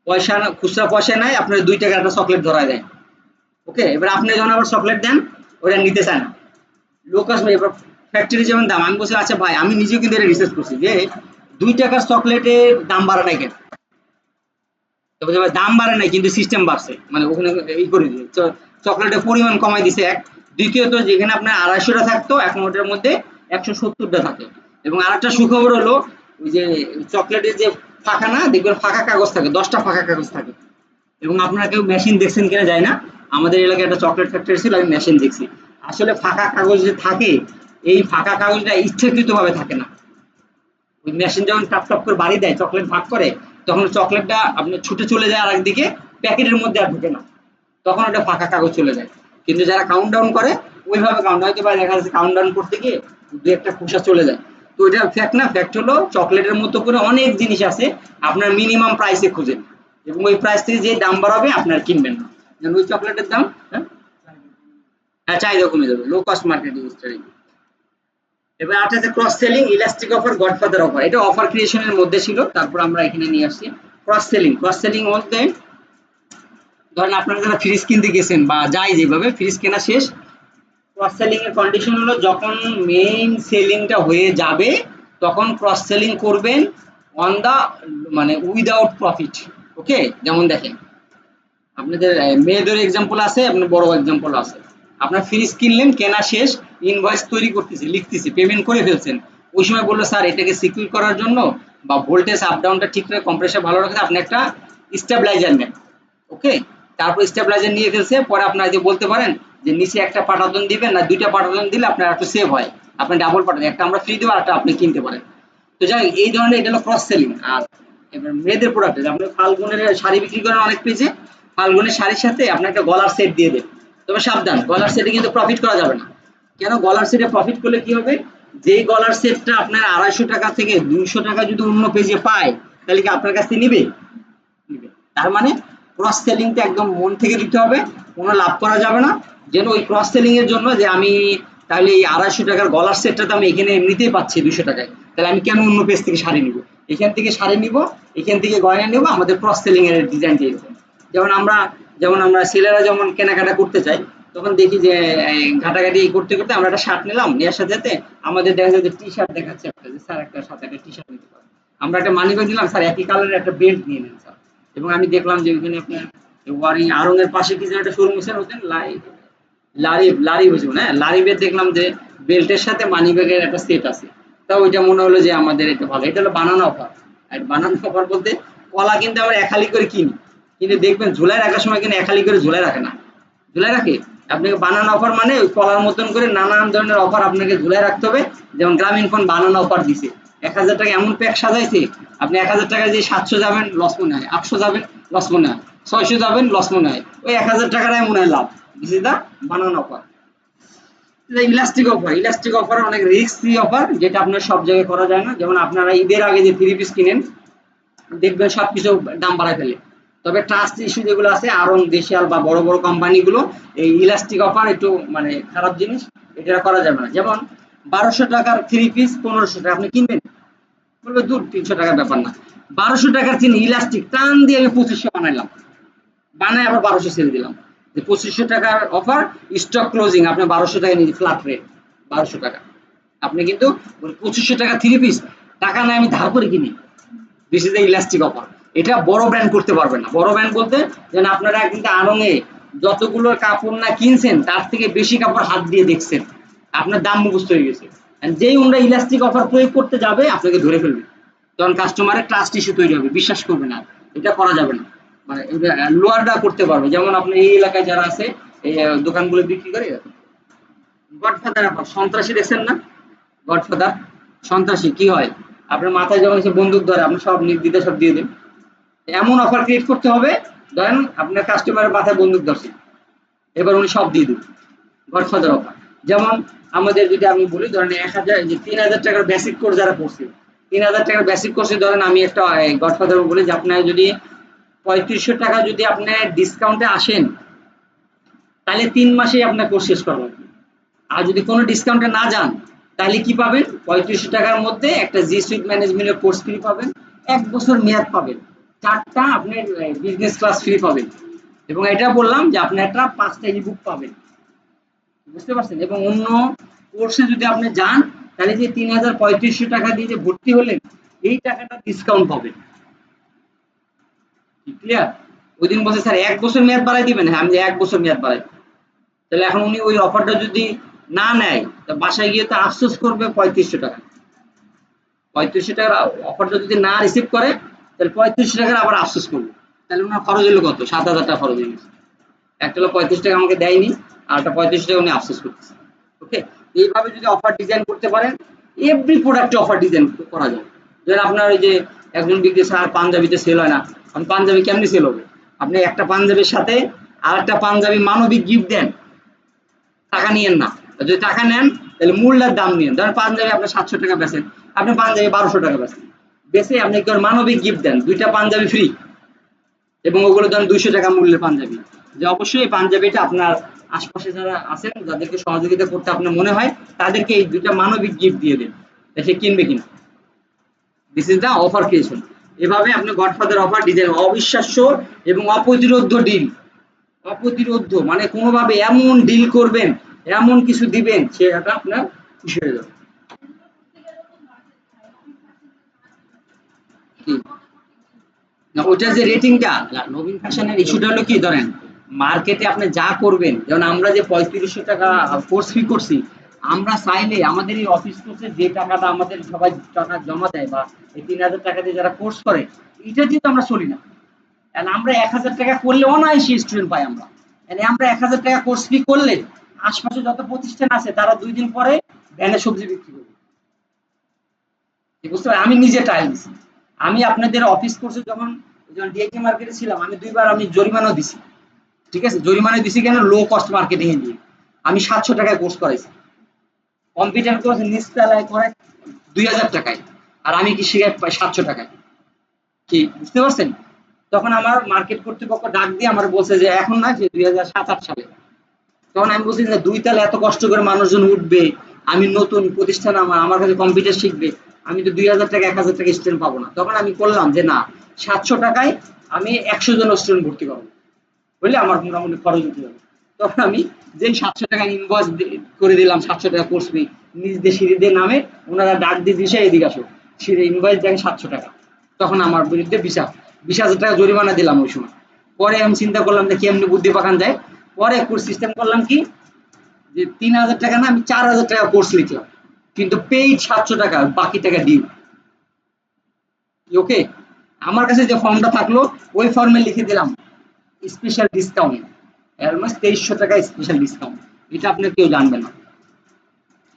পয়সা খুচরা পয়সা নাই, আপনার ২ টাকার একটা চকলেট ধরায় দেয়। ওকে? এবার আপনি যখন আবার চকলেট দেন, ওটা নিতে চায় না। লো কস্ট এবার ফ্যাক্টরি যেমন দাম, আমি বলছি আচ্ছা ভাই, আমি নিজেও কিন্তু এটা রিসার্চ করছি যে ২ টাকার চকলেটের দাম বাড়ে নাই কেন? তবে দাম বাড়ে নাই কিন্তু সিস্টেম বাড়ছে, মানে ওখানে ই করে দিয়ে চকলেটের পরিমাণ কমাই দিছে এক। দ্বিতীয়ত, যেখানে আপনার ২৫০টা থাকতো এখন ওটার মধ্যে ১৭০টা থাকে। এবং আরেকটা সুখবর হলো, ওই যে চকলেটের যে ফাঁকা না, দেখবেন ফাঁকা কাগজ থাকে, ১০টা ফাঁকা কাগজ থাকে। এবং আপনারা কেউ মেশিন দেখছেন কিনা যায় না, আমাদের এলাকায় একটা চকলেট ফ্যাক্টরি ছিল, আমি মেশিন দেখছি। আসলে ফাঁকা কাগজ যে থাকে, এই ফাঁকা কাগজটা ইচ্ছাকৃত ভাবে থাকে না। ওই মেশিন যখন টপ টপ করে বাড়ি দেয়, চকলেট ভাগ করে, তখন চকলেটটা আপনার ছুটে চলে যায় আর একদিকে, প্যাকেটের মধ্যে আর ঢুকে না, তখন ওটা ফাঁকা কাগজ চলে যায়। কিন্তু যারা কাউন্ট ডাউন করে, ওইভাবে কাউন্ট হয়তো বা দেখা যাচ্ছে কাউন্ট ডাউন করতে গিয়ে দু একটা খোসা চলে যায়। তো এটা ফ্যাক্ট না, ফ্যাক্ট হলো চকলেটের মতো করে অনেক জিনিস আছে, আপনার মিনিমাম প্রাইসে খুঁজেন, এবং ওই প্রাইস থেকে যে দাম বাড়াবে আপনার কিনবেন না। যেমন ওই চকলেটের দাম, হ্যাঁ চাহিদা কমে যাবে। Low cost marketing strategy. এবার আরেকটা আছে cross selling, elastic offer, godfather offer. এটা অফার ক্রিয়েশনের মধ্যে ছিল, তারপর আমরা এখানে নিয়ে আসছি। ক্রস সেলিং, ক্রস সেলিং বলতে ধরেন আপনারা যারা ফ্রিজ কিনতে গেছেন বা যাই যেভাবে ফ্রিজ কেনা শেষ, ক্রস সেলিং এর কন্ডিশন হলো যখন মেইন সেলিংটা হয়ে যাবে তখন ক্রস সেলিং করবেন অন দা মানে উইদাউট প্রফিট। ওকে, যেমন দেখেন আপনাদের মেয়েদের এক্সাম্পল আছে, আপনার বড় এক্সাম্পল আছে। আপনার ফ্রিজ কিনলেন, কেনা শেষ, ইনভয়েস তৈরি করতেছে, লিখতেছে, পেমেন্ট করে ফেলছেন। ওই সময় বললো স্যার এটাকে সিকিউর করার জন্য বা ভোল্টেজ আপ ডাউনটা ঠিক করে কম্প্রেসার ভালো রাখতে আপনি একটা স্টেবিলাইজার নেন। ওকে, তারপর স্টেবিলাইজার নিয়ে ফেলছে, পরে আপনারা যে বলতে পারেন যে নিচে একটা পাঠাতন দিবেন না দুইটা পাঠাতন দিলে আপনার একটু সেভ হয়, আপনি ডাবল পাঠান, একটা আমরা ফ্রি দেবো আর একটা আপনি কিনতে পারেন। তো যাই হোক, এই ধরনের এটা হলো ক্রস সেলিং। আর এবার মেয়েদের প্রোডাক্ট, আপনি ফাল্গুনের শাড়ি বিক্রি করেন অনেক পেজে, ফাল্গুনের শাড়ির সাথে আপনি একটা গলার সেট দিয়ে দেন। তবে সাবধান, গলার সেটে কিন্তু প্রফিট করা যাবে না। কেন? গলার সেটে প্রফিট করলে কি হবে, যেই গলার সেটটা আপনার 250 টাকা থেকে 200 টাকা যদি অন্য পেজে পায় তাহলে কি আপনার কাছ থেকে নিবে? নিবে। তার মানে ক্রস সেলিংটা একদম মন থেকে দিতে হবে, কোনো লাভ করা যাবে না। যেন ওই ক্রস সেলিং এর জন্য যে আমি তাহলে এই 250 টাকার গলার সেটটা তো আমি এখানে এমনিতেই পাচ্ছি 200 টাকায়, তাহলে আমি কেন অন্য পেজ থেকে শাড়ি নিব? এখান থেকে শাড়ি নিব, এখান থেকে গয়না নিব, আমাদের ক্রস সেলিং এর ডিজাইনটা এরকম। যেমন আমরা ছেলেরা যেমন কেনাকাটা করতে চাই, তখন দেখি যে ঘাটাঘাটি করতে করতে আমরা একটা শার্ট নিলাম, নেওয়ার সাথে সাথে আমাদের দেখা যায় যে টি শার্ট দেখাচ্ছে একটা, যে স্যার একটা সাথে একটা টি শার্ট নিতে পারেন। আমরা একটা মানি ব্যাগ দিলাম, স্যার একই কালারের একটা বেল্ট নিয়ে নেন স্যার। এবং আমি দেখলাম যে ওইখানে আপনার ওয়ারিং আড়ং এর পাশে কি যেন একটা শোরুম আছে ওখানে লারিব হয়েছে, হ্যাঁ লারিবের দেখলাম যে বেল্টের সাথে মানি ব্যাগের একটা সেট আছে। তা ওইটা মনে হলো যে আমাদের এটা ভালো, এটা হলো বানানো অফার। আর বানানো অফার বলতে কলা কিন্তু আমরা এক হালি করে কিনি, কিন্তু দেখবেন ঝুলাই রাখার সময় কিন্তু এক হালি করে ঝুলাই রাখে না, ঝুলাই রাখে। আপনাকে বানানো অফার মানে ওই কলার মতন করে নানান ধরনের অফার আপনাকে ঝুলাই রাখতে হবে। যেমন গ্রামীণ ফোন বানানো অফার দিছে, 1000 টাকা এমন প্যাক সাজাইছে, আপনি 1000 টাকায় যে 700 যাবেন লস মনে হয়, 800 যাবেন লস মনে হয়, 600 যাবেন লস মনে হয়, ওই 1000 টাকাটাই মনে হয় লাভ। দিস ইজ দা বানানো অফার। ইলাস্টিক অফার অনেক রিস্কি অফার, যেটা আপনার সব জায়গায় করা যায় না। যেমন আপনারা ঈদের আগে যে 3 পিস কিনেন দেখবেন সবকিছু দাম বাড়ায় ফেলে। তবে ট্রাস্ট ইস্যু যেগুলো আছে আরং দেশিয়াল বা বড় বড় কোম্পানিগুলো এই ইলাস্টিক অফার একটু মানে খারাপ জিনিস, এটা করা যাবে না। যেমন 1200 টাকার 3 পিস 1500 টাকা আপনি কিনবেন, বলবে দূর 300 টাকার ব্যাপার না। 1200 টাকার চিনি ইলাস্টিক টান দিয়ে আমি 2500 বানাইলাম, বানায় আবার 1200 সেল দিলাম, যে 2500 টাকার অফার, স্টক ক্লোজিং, আপনি 1200 টাকা নিয়ে ফ্ল্যাট রেট 1200 টাকা। আপনি কিন্তু 2500 টাকা 3 পিস টাকা নাই আমি ধার করে কিনি। This is the elastic offer. এটা বড় ব্র্যান্ড করতে পারবে না। বড় ব্র্যান্ড বলতে যেন আপনারা কিন্তু আড়ং-এ যতগুলো কাপড় না কিনছেন তার থেকে বেশি কাপড় হাত দিয়ে দেখছেন, আপনার দাম মুখস্থ হয়ে গেছে। যেই আমরা ইলাস্টিক অফার প্রয়োগ করতে যাবে আপনাকে ধরে ফেলবে, তখন কাস্টমারের ট্রাস্ট ইস্যু তৈরি হবে, বিশ্বাস করবে না। এটা করা যাবে না, মানে লোয়ারটা করতে পারবে। যেমন আপনি এই এলাকায় যারা আছে এই দোকানগুলো বিক্রি করে, গডফাদার অফার, সন্ত্রাসী দেখছেন না? গডফাদার সন্ত্রাসী কি হয়, আপনার মাথায় যখন এসে বন্দুক ধরে আপনি সব নির্দ্বিধায় সব দিয়ে দেন। এমন অফার ক্রিয়েট করতে হবে, ধরেন আপনার কাস্টমারের মাথায় বন্দুক ধরছে, এবার উনি সব দিয়ে দেবেন, গডফাদার অফার। যেমন আমাদের যদি আমি বলি ধরেন 1000 যে 3000 টাকার বেসিক কোর্স যারা করছে, 3000 টাকার বেসিক কোর্সে ধরেন আমি একটা গডফাদার বলি যে আপনার যদি 3500 টাকা যদি আপনি ডিসকাউন্টে আসেন তাহলে 3 মাসেই আপনার কোর্স শেষ করবেন। আর যদি কোনো ডিসকাউন্টে না যান তাহলে কি পাবেন, 3500 টাকার মধ্যে একটা জি সুইট ম্যানেজমেন্টের কোর্স ফ্রি পাবেন, 1 বছর মেয়াদ পাবেন, 4টা আপনি বিজনেস ক্লাস ফ্রি পাবেন, এবং এটা বললাম যে আপনি একটা 5টা ইবুক পাবেন। বুঝতে পারছেন? এবং অন্য কোর্সে যদি আপনি যান তাহলে যে 3500 টাকা দিয়ে যে ভর্তি হলেন এই টাকাটা ডিসকাউন্ট পাবেন। ক্লিয়ার? ওই দিন বলছে স্যার 1 বছর মেয়াদ বাড়াই দিবেন, হ্যাঁ আমি 1 বছর মেয়াদ বাড়াই। তাহলে এখন উনি ওই অফারটা যদি না নেয় তা বাসায় গিয়ে তো আফসোস করবে 3500 টাকা। 3500 টাকার অফারটা যদি না রিসিভ করে তাহলে 3500 টাকার আবার আফসোস করবে। তাহলে ওনার খরচ হলো কত? 7000 টাকা খরচ হয়ে গেছে। একটা হলো 35 টাকা আমাকে দেয়নি, আর একটা 35 টাকা উনি আফসোস করতেছে। ওকে, এইভাবে যদি অফার ডিজাইন করতে পারেন, এভরি প্রোডাক্টে অফার ডিজাইন করা যায়। যেন আপনার ওই যে একজন বিক্রি স্যার পাঞ্জাবিতে সেল হয় না, কারণ পাঞ্জাবি কেমনি সেল হবে? আপনি একটা পাঞ্জাবির সাথে আর একটা পাঞ্জাবি মানবিক গিফট দেন, টাকা নিয়েন না। যদি টাকা নেন তাহলে মূল্যের দাম নিয়েন। ধরেন পাঞ্জাবি আপনার 700 টাকা বেচেন, আপনি পাঞ্জাবি 1200 টাকা বেচেন, বেচে আপনি কি মানবিক গিফট দেন, 2টা পাঞ্জাবি ফ্রি, এবং ওগুলো ধরেন 200 টাকা মূল্যের পাঞ্জাবি। যে অবশ্যই এই পাঞ্জাবিটা আপনার আশপাশে যারা আছেন যাদেরকে সহযোগিতা করতে আপনার মনে হয় তাদেরকে এই 2টা মানবিক গিফট দিয়ে দেন, সে কিনবে কিনা। This is the offer creation. এভাবে আপনি গডফাদার অফার ডিজাইন, অবিশ্বাস্য এবং অপ্রতিরোধ্য ডিল। অপ্রতিরোধ্য মানে কোনোভাবে এমন ডিল করবেন এমন কিছু দিবেন সে আপনার খুশি হয়ে যাবে। কি না ওটা যে রেটিংটা, নবীন ফ্যাশনের ইস্যুটা হলো কি ধরেন মার্কেটে আপনি যা করবেন, যেমন আমরা যে 3500 টাকা কোর্স ফি করছি, আমরা চাইলে আমাদের এই অফিস কোর্সে যে টাকাটা আমাদের সবাই টাকা জমা দেয় বা এই 3000 টাকা দিয়ে যারা কোর্স করে, এটা দিয়ে তো আমরা চলি না। And আমরা 1000 টাকা করলে অনায়াসে স্টুডেন্ট পাই আমরা। And আমরা 1000 টাকা কোর্স ফি করলে আশপাশে যত প্রতিষ্ঠান আছে তারা 2 দিন পরে ভ্যানে সবজি বিক্রি করবে। বুঝতে পারেন, আমি নিজে ট্রায়াল দিছি। আমি আপনাদের অফিস কোর্সে যখন ডিআইটি মার্কেটে ছিলাম, আমি 2 বার আমি জরিমানাও দিছি। ঠিক আছে, জরিমানা দিছি কেন? লো কস্ট মার্কেটিং এ দিয়ে আমি 700 টাকায় কোর্স করাইছি। কম্পিউটার কোর্স নিচতলায় করে 2000 টাকায়, আর আমি কি শিখাই 700 টাকায়। কি বুঝতে পারছেন? তখন আমার মার্কেট কর্তৃপক্ষ ডাক দিয়ে আমার বলছে যে এখন না, যে 2007-8 সালে। তখন আমি বলছি যে 2 তলা এত কষ্ট করে মানুষজন উঠবে, আমি নতুন প্রতিষ্ঠান, আমার কাছে কম্পিউটার শিখবে, আমি তো 2000 টাকা 1000 টাকা স্টুডেন্ট পাবো না। তখন আমি করলাম যে না, 700 টাকায় আমি 100 জন স্টুডেন্ট ভর্তি করবো, বুঝলে আমার মোটামুটি খরচ উঠে যাবে। তখন আমি যেই 700 টাকা ইনভয়েস করে দিলাম, 700 টাকা কোর্স ফি, নিজ দিয়ে সিঁড়িদের নামে ওনারা ডাক দিয়ে দিছে এদিকে আসো, সিঁড়ি ইনভয়েস দেন 700 টাকা। তখন আমার বিরুদ্ধে 20,000 টাকা জরিমানা দিলাম ওই সময়। পরে আমি চিন্তা করলাম যে কেমনি বুদ্ধি পাকান যায়। পরে কোর্স সিস্টেম করলাম কি, যে 3000 টাকা না, আমি 4000 টাকা কোর্স লিখলাম, কিন্তু পেইড 700 টাকা, বাকি টাকা ডিউ। ওকে, আমার কাছে যে ফর্মটা থাকলো ওই ফর্মে লিখে দিলাম স্পেশাল ডিসকাউন্ট, অলমোস্ট 2300 টাকা স্পেশাল ডিসকাউন্ট। এটা আপনার কেউ জানবে না।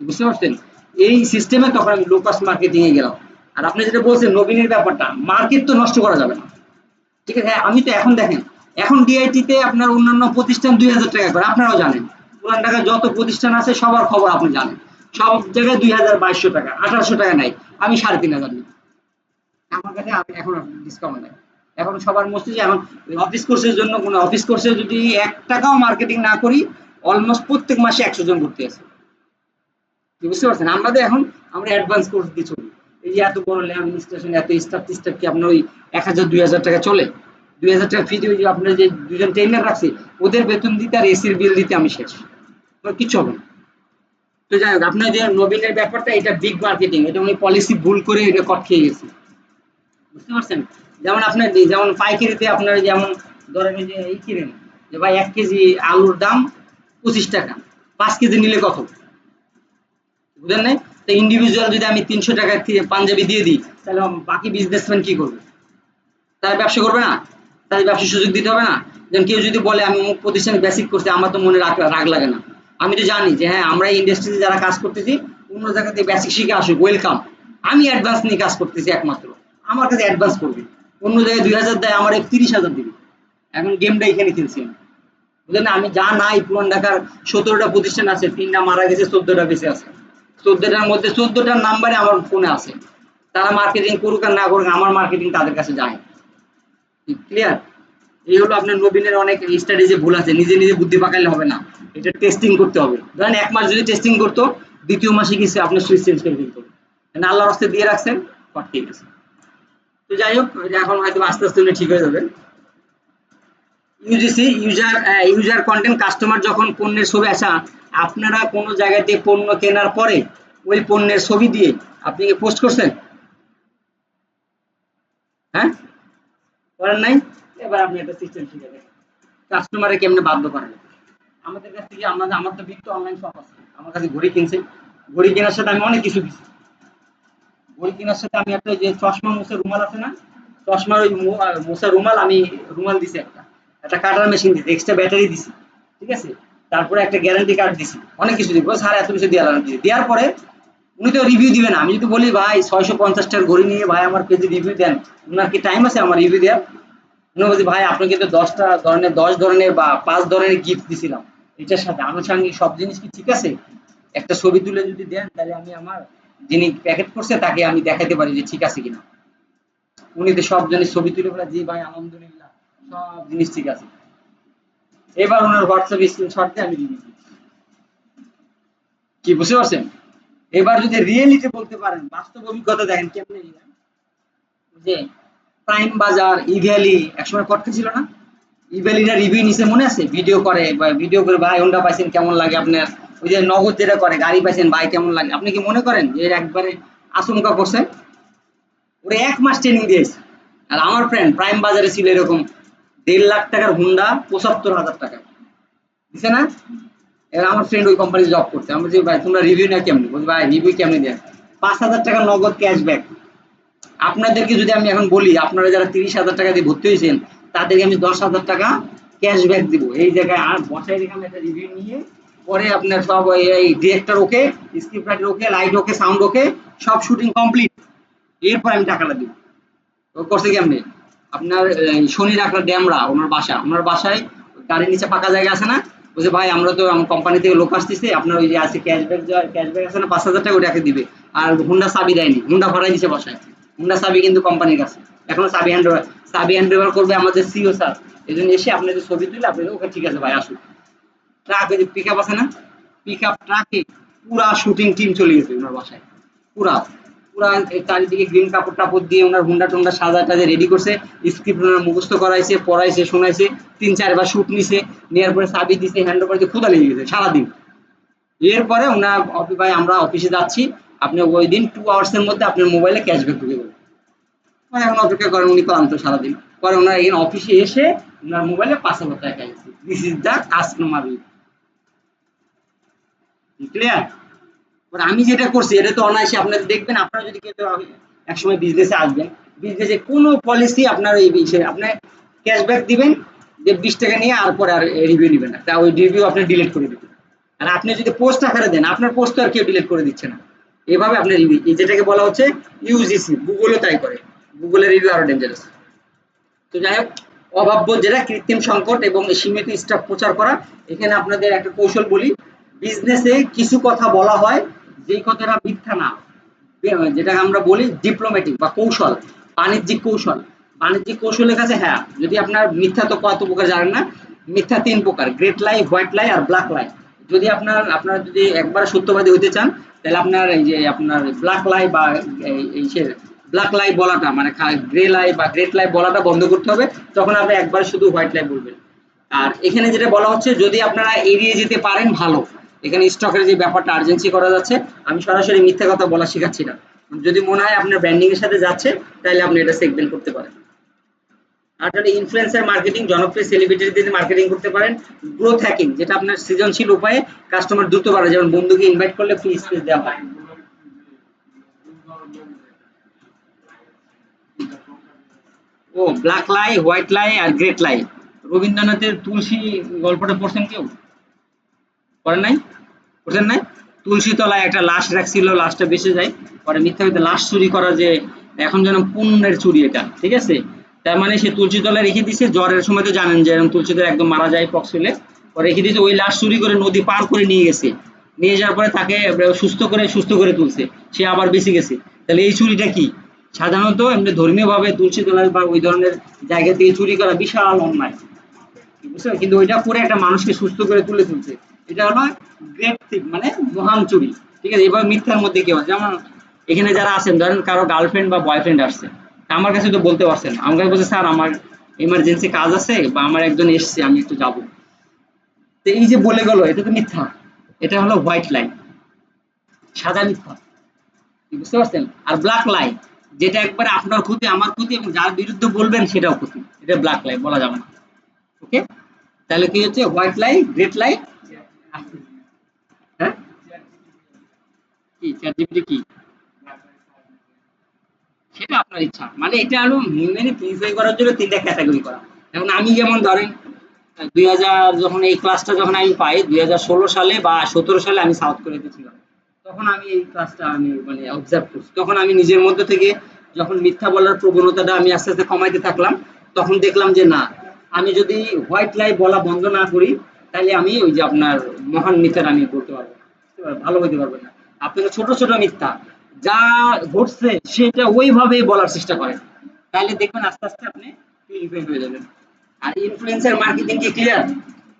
বুঝতে পারছেন? এই সিস্টেমে তখন আমি লো কস্ট মার্কেটিং এ গেলাম। আর আপনি যেটা বলছেন নবীনের ব্যাপারটা, মার্কেট তো নষ্ট করা যাবে না। ঠিক আছে, হ্যাঁ, আমি তো এখন দেখেন, এখন ডিআইটি তে আপনার অন্যান্য প্রতিষ্ঠান 2000 টাকা করে, আপনারাও জানেন। পুরান ঢাকায় যত প্রতিষ্ঠান আছে সবার খবর আপনি জানেন। সব জায়গায় 2000, 2200 টাকা, 1800 টাকা নাই, আমি 3500 নিই। আমার কাছে আমি এখন ডিসকাউন্ট নাই। এখন সবার মস্তিষ্কে এখন অফিস কোর্সের জন্য, কোনো অফিস কোর্সে যদি 1 টাকাও মার্কেটিং না করি, অলমোস্ট প্রত্যেক মাসে 100 জন ভর্তি আছে। বুঝতে পারছেন? আমাদের এখন আমরা অ্যাডভান্স কোর্স দিয়ে চলি। এই যে এত বড় ল্যাব স্টেশন, এত স্টাফ টিস্টাফ কি আপনার ওই 1000, 2000 টাকা চলে? 2000 টাকা ফি দিয়ে ওই যে আপনার যে 2 জন ট্রেনার রাখছি, ওদের বেতন দিতে আর এসির বিল দিতে আমি শেষ। আমার কিচ্ছু হবে না। তো যাই হোক, আপনার যে নবীনের ব্যাপারটা, এটা বিগ মার্কেটিং, এটা উনি পলিসি ভুল করে এটা কট খেয়ে গেছে। বুঝতে পারছেন? যেমন আপনার যেমন পাইকারিতে আপনার যেমন ধরেন এই যে এই কিনেন, যে ভাই 1 কেজি আলুর দাম 25 টাকা, 5 কেজি নিলে কত? বুঝেন নাই? তো ইন্ডিভিজুয়াল যদি আমি 300 টাকা পাঞ্জাবি দিয়ে দিই, তাহলে বাকি বিজনেসম্যান কি করবে? তারা ব্যবসা করবে না? তাদের ব্যবসার সুযোগ দিতে হবে না? যেমন কেউ যদি বলে আমি অমুক প্রতিষ্ঠানে বেসিক করছি, আমার তো মনে রাগ লাগে না। আমি তো জানি যে হ্যাঁ, আমরা এই ইন্ডাস্ট্রিতে যারা কাজ করতেছি, অন্য জায়গা থেকে বেসিক শিখে আসুক, ওয়েলকাম। আমি অ্যাডভান্স নিয়ে কাজ করতেছি একমাত্র, আমার কাছে অ্যাডভান্স করবে। অন্য জায়গায় 2000 দেয়, আমার 30,000 দিবে। এখন গেমটা এখানে খেলছি আমি। বুঝলেন না? আমি যা নাই, পুরান ঢাকার 17টা প্রতিষ্ঠান আছে, 3টা মারা গেছে, 14টা বেঁচে আছে। 14টার মধ্যে 14টার নাম্বারে আমার ফোনে আছে। তারা মার্কেটিং করুক আর না করুক, আমার মার্কেটিং তাদের কাছে যায়। ক্লিয়ার? এই হলো আপনার নবীনের অনেক স্ট্র্যাটেজি ভুল আছে, নিজে নিজে বুদ্ধি পাকাইলে হবে না, এটা টেস্টিং করতে হবে। ধরেন 1 মাস যদি টেস্টিং করতো, দ্বিতীয় মাসে গেছে আপনার সুইচ চেঞ্জ করে ফেলতো। আল্লাহর রাস্তায় দিয়ে রাখছেন, ঠিক আছে। তো যাই হোক, এখন হয়তো আস্তে আস্তে উনি ঠিক হয়ে যাবেন। ইউজিসি, ইউজার কন্টেন্ট, কাস্টমার যখন পণ্যের ছবি, আসা আপনারা কোনো জায়গাতে পণ্য কেনার পরে ওই পণ্যের ছবি দিয়ে আপনি কি পোস্ট করছেন? হ্যাঁ, করেন নাই? এবার আপনি একটা সিস্টেম শিখে দেখেন কাস্টমারে কেমনে বাধ্য করেন। আমাদের কাছ থেকে আমার তো বিগ অনলাইন শপ আছে, আমার কাছে ঘড়ি কিনছে, ঘড়ি কেনার সাথে আমি অনেক কিছু দিচ্ছি। ঘড়ি কেনার সাথে আমি একটা যে চশমা মোছার রুমাল আছে না, চশমার ওই মোছার রুমাল, আমি রুমাল দিছি, একটা একটা কাটার মেশিন দিছি, এক্সট্রা ব্যাটারি দিছি। ঠিক আছে, তারপরে একটা গ্যারান্টি কার্ড দিছি, অনেক কিছু দিব স্যার, এত কিছু দেওয়ার পরে উনি তো রিভিউ দিবে না। আমি যদি বলি ভাই 650 টাকার ঘড়ি নিয়ে ভাই আমার পেজে রিভিউ দেন, ওনার কি টাইম আছে আমার রিভিউ দেওয়ার? উনি বলছি ভাই আপনাকে তো 10 ধরনের বা 5 ধরনের গিফট দিছিলাম, এটার সাথে আনুষঙ্গিক সব জিনিস কি ঠিক আছে? একটা ছবি তুলে যদি দেন, তাহলে আমি আমার যিনি প্যাকেট করছে তাকে আমি দেখাতে পারি যে ঠিক আছে কিনা। উনি তো সব জিনিস ছবি তুলে বলে জি ভাই আলহামদুলিল্লাহ, সব জিনিস ঠিক আছে। এবার ওনার হোয়াটসঅ্যাপ স্ক্রিনশট দিয়ে আমি রিভিউ দিই। কি বুঝতে পারছেন? এবার যদি রিয়েলিটি বলতে পারেন, বাস্তব অভিজ্ঞতা দেখেন কেমনে, যে প্রাইম বাজার, ইভ্যালি একসময় কটকা ছিল না? ইভ্যালিটা রিভিউ নিছে মনে আছে? ভিডিও করে বা ভিডিও করে, ভাই হোন্ডা পাইছেন কেমন লাগে আপনার, ওই যে নগদ যেটা করে, গাড়ি পাইছেন ভাই কেমন লাগে, আপনি কি মনে করেন যে একবারে আচমকা করছেন? ওরা 1 মাস ট্রেনিং দিয়েছে। আর আমার ফ্রেন্ড প্রাইম বাজারে ছিল এরকম 1.5 লাখ টাকার হুন্ডা 75,000 টাকা দিছে না। এবার আমার ফ্রেন্ড ওই কোম্পানি জব করতে, আমি বলছি ভাই তোমরা রিভিউ না কেমনি, বলছি ভাই রিভিউ কেমনি দেন, 5,000 টাকা নগদ ক্যাশব্যাক। আপনাদেরকে যদি আমি এখন বলি, আপনারা যারা 30,000 টাকা দিয়ে ভর্তি হয়েছেন তাদেরকে আমি 10,000 টাকা ক্যাশব্যাক দিব এই জায়গায়, আর বসাই রেখে আমি একটা রিভিউ নিয়ে পরে আপনার সব এই ডিরেক্টর ওকে, স্ক্রিপ্ট রাইটার ওকে, লাইট ওকে, সাউন্ড ওকে, সব শুটিং কমপ্লিট, এরপর আমি টাকাটা দিব। ও করছে কেমনি, আপনার শনির একটা ড্যামরা ওনার বাসা, ওনার বাসায় গাড়ির নিচে ফাঁকা জায়গা আছে না, বলছে ভাই আমরা তো আমার কোম্পানি থেকে লোক আসতেছে, আপনার ওই যে আছে ক্যাশব্যাক, ক্যাশব্যাক আছে না 5,000 টাকা, ওটাকে দিবে। আর হুন্ডা চাবি দেয়নি, হুন্ডা ভরাই দিছে বাসায়, হুন্ডা চাবি কিন্তু কোম্পানির কাছে, এখনো চাবি হ্যান্ড ওভার, চাবি হ্যান্ড ওভার করবে আমাদের সিও স্যার। এই জন্য এসে আপনাদের ছবি তুলে আপনি ওকে ঠিক আছে ভাই আসুন। ট্রাক ওই যে পিক আপ আছে না, পিক আপ ট্রাকে পুরা শুটিং টিম চলে গেছে ওনার বাসায়, পুরা পুরা চারিদিকে গ্রিন কাপড় টাপড় দিয়ে ওনার হুন্ডা টুন্ডা সাজা টাজা রেডি করছে, স্ক্রিপ্ট ওনার মুখস্থ করাইছে, পড়াইছে, শোনাইছে, 3-4 বার শুট নিছে, নেওয়ার পরে চাবি দিছে, হ্যান্ড ওভার দিয়ে ক্ষুধা লেগে গেছে সারাদিন। এরপরে ওনার ভাই আমরা অফিসে যাচ্ছি, আপনি ওই দিন 2 আওয়ার্সের মধ্যে আপনার মোবাইলে ক্যাশব্যাক ঢুকে দেবেন। মানে এখন অপেক্ষা করেন, উনি ক্লান্ত সারাদিন, পরে ওনার এখানে অফিসে এসে ওনার মোবাইলে 5,000 টাকা গেছে। This is the customer. Clear? আমি যেটা করছি এটা তো অনায়াসে আপনারা দেখবেন, আপনারা যদি কেউ একসময় বিজনেসে আসবেন, বিজনেসে কোনো পলিসি আপনার এই বিষয়ে আপনার ক্যাশব্যাক দিবেন যে 20 টাকা নিয়ে, আর পরে আর রিভিউ নেবেন না, তা ওই রিভিউ আপনি ডিলিট করে দিবেন। আর আপনি যদি পোস্ট আকারে দেন, আপনার পোস্ট তো আর কেউ ডিলিট করে দিচ্ছে না। এভাবে আপনি রিভিউ, যেটাকে বলা হচ্ছে ইউজিসি, গুগলও তাই করে, গুগলের রিভিউ আরো ডেঞ্জারাস। তো যাই হোক, অভাব্য যেটা কৃত্রিম সংকট এবং সীমিত স্টাফ প্রচার করা, এখানে আপনাদের একটা কৌশল বলি, বিজনেসে কিছু কথা বলা হয় যেই কথাটা মিথ্যা না, যেটাকে আমরা বলি ডিপ্লোম্যাটিক বা কৌশল, বাণিজ্যিক কৌশল। বাণিজ্যিক কৌশলের কাছে হ্যাঁ, যদি আপনার মিথ্যা তো কত প্রকার জানেন না, মিথ্যা 3 প্রকার, গ্রেট লাই, হোয়াইট লাই আর ব্ল্যাক লাই। যদি আপনারা যদি একবার সত্যবাদী হতে চান, তাহলে আপনার এই যে আপনার ব্ল্যাক লাই বা এই ব্ল্যাক লাই বলাটা, মানে গ্রে লাই বা গ্রেট লাই বলাটা বন্ধ করতে হবে, তখন আপনি একবার শুধু হোয়াইট লাই বলবেন। আর এখানে যেটা বলা হচ্ছে, যদি আপনারা এড়িয়ে যেতে পারেন ভালো, এখানে স্টকের যে ব্যাপারটা আর্জেন্সি করা যাচ্ছে, আমি সরাসরি মিথ্যা কথা বলা শেখাচ্ছি না, যদি মনে হয় আপনার ব্র্যান্ডিং এর সাথে যাচ্ছে তাহলে আপনি এটা সেগমেন্ট করতে পারেন। আর যদি ইনফ্লুয়েন্সার মার্কেটিং, জনপ্রিয় সেলিব্রিটিদের মার্কেটিং করতে পারেন। গ্রোথ হ্যাকিং, যেটা আপনার সৃজনশীল উপায়ে কাস্টমার দ্রুত বাড়ে, যেমন বন্ধুকে ইনভাইট করলে ফ্রি স্পেস দেওয়া হয়। ও black lie, white lie are great লাই, রবীন্দ্রনাথের তুলসী গল্পটা পড়ছেন কেউ? পড়েন নাই? পড়ছেন নাই? তুলসী তলায় একটা লাশ রাখছিল, লাশটা বেঁচে যায়, পরে মিথ্যা হইতে লাশ চুরি করা, যে এখন যেন পুণ্যের চুরি এটা, ঠিক আছে? তার মানে সে তুলসী তলায় রেখে দিছে, জ্বরের সময় তো জানেন যে এরকম তুলসী তলায় একদম মারা যায় পক্স হলে, পরে রেখে দিয়েছে, ওই লাশ চুরি করে নদী পার করে নিয়ে গেছে, নিয়ে যাওয়ার পরে তাকে সুস্থ করে তুলছে, সে আবার বেঁচে গেছে। তাহলে এই চুরিটা কি? সাধারণত এমনি ধর্মীয় ভাবে তুলসী তলায় বা ওই ধরনের জায়গা থেকে চুরি করা বিশাল অন্যায়, বুঝছো? কিন্তু ওইটা করে একটা মানুষকে সুস্থ করে তুলে তুলছে, এটা হলো গ্রেট থিপ, মানে মহান চুরি। ঠিক আছে? এবার মিথ্যার মধ্যে কি হয়, যেমন এখানে যারা আছেন, ধরেন কারো গার্লফ্রেন্ড বা বয়ফ্রেন্ড আসছে, আমার কাছে তো বলতে পারছেন, আমার কাছে বলছে স্যার আমার ইমার্জেন্সি কাজ আছে বা আমার একজন এসছে আমি একটু যাবো, তো এই যে বলে গেল, এটা তো মিথ্যা, এটা হলো হোয়াইট লাইন, সাদা মিথ্যা, বুঝতে পারছেন? আর ব্ল্যাক লাই, যেটা একবারে আপনার ক্ষতি, আমার ক্ষতি, এবং যার বিরুদ্ধে বলবেন সেটাও ক্ষতি, এটা ব্ল্যাক লাই, বলা যাবে না। ওকে, তাহলে কি হচ্ছে হোয়াইট লাই, গ্রেট লাই, হ্যাঁ কি চ্যাট জিপিটি কি, সেটা আপনার ইচ্ছা, মানে এটা হলো হিউম্যান প্রিফাই করার জন্য 3টা ক্যাটাগরি করা। এখন আমি যেমন ধরেন 2000 যখন এই ক্লাসটা যখন আমি পাই 2016 সালে বা 17 সালে আমি সাউথ কোরিয়াতে ছিলাম, তখন আমি এই ক্লাসটা আমি মানে অবজার্ভ করছি, তখন আমি নিজের মধ্যে থেকে যখন মিথ্যা বলার প্রবণতাটা আমি আস্তে আস্তে কমাইতে থাকলাম, তখন দেখলাম যে না, আমি যদি হোয়াইট লাই বলা বন্ধ না করি, তাহলে আমি ওই যে আপনার মহান মিথ্যাটা আমি বলতে পারবো না, বুঝতে পারবেন? ভালো হইতে পারবেন না। আপনাকে ছোট ছোট মিথ্যা যা ঘটছে সেটা ওইভাবেই বলার চেষ্টা করেন, তাহলে দেখবেন আস্তে আস্তে আপনি পিউরিফাই হয়ে যাবেন। আর ইনফ্লুয়েন্সার মার্কেটিং কি ক্লিয়ার?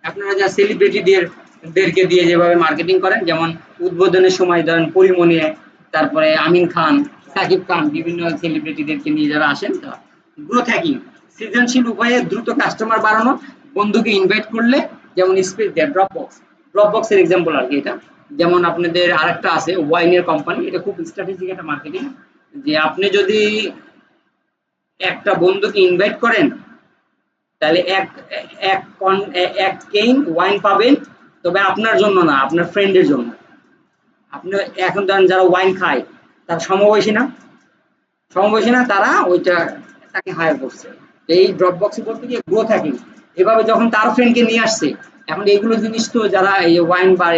আপনারা যা সেলিব্রিটিদেরকে দিয়ে যেভাবে মার্কেটিং করেন, যেমন উদ্বোধনের সময় ধরেন পরিমণি, তারপরে আমিন খান, সাকিব খান, বিভিন্ন সেলিব্রিটিদেরকে নিয়ে যারা আসেন, গ্রোথ হ্যাকিং, সৃজনশীল উপায়ে দ্রুত কাস্টমার বাড়ানো, বন্ধুকে ইনভাইট করলে যেমন স্পেস দেয়, ড্রপ বক্স, ড্রপবক্সের এক্সাম্পল আর কি এটা। যেমন আপনাদের আরেকটা আছে ওয়াইনের কোম্পানি, এটা খুব স্ট্র্যাটেজিক একটা মার্কেটিং, যে আপনি যদি একটা বন্ধুকে ইনভাইট করেন তাহলে এক কেইন ওয়াইন পাবেন, তবে আপনার জন্য না, আপনার ফ্রেন্ডের জন্য। আপনি এখন ধরেন যারা ওয়াইন খায় তার সমবয়সী না, তারা ওইটা তাকে হায়ার করছে। এই ড্রপ বক্সে বলতে গিয়ে গ্রোথ হ্যাকিং। এভাবে যখন তার ফ্রেন্ডকে নিয়ে আসছে, এখন এইগুলো জিনিস তো যারা এই ওয়াইন বার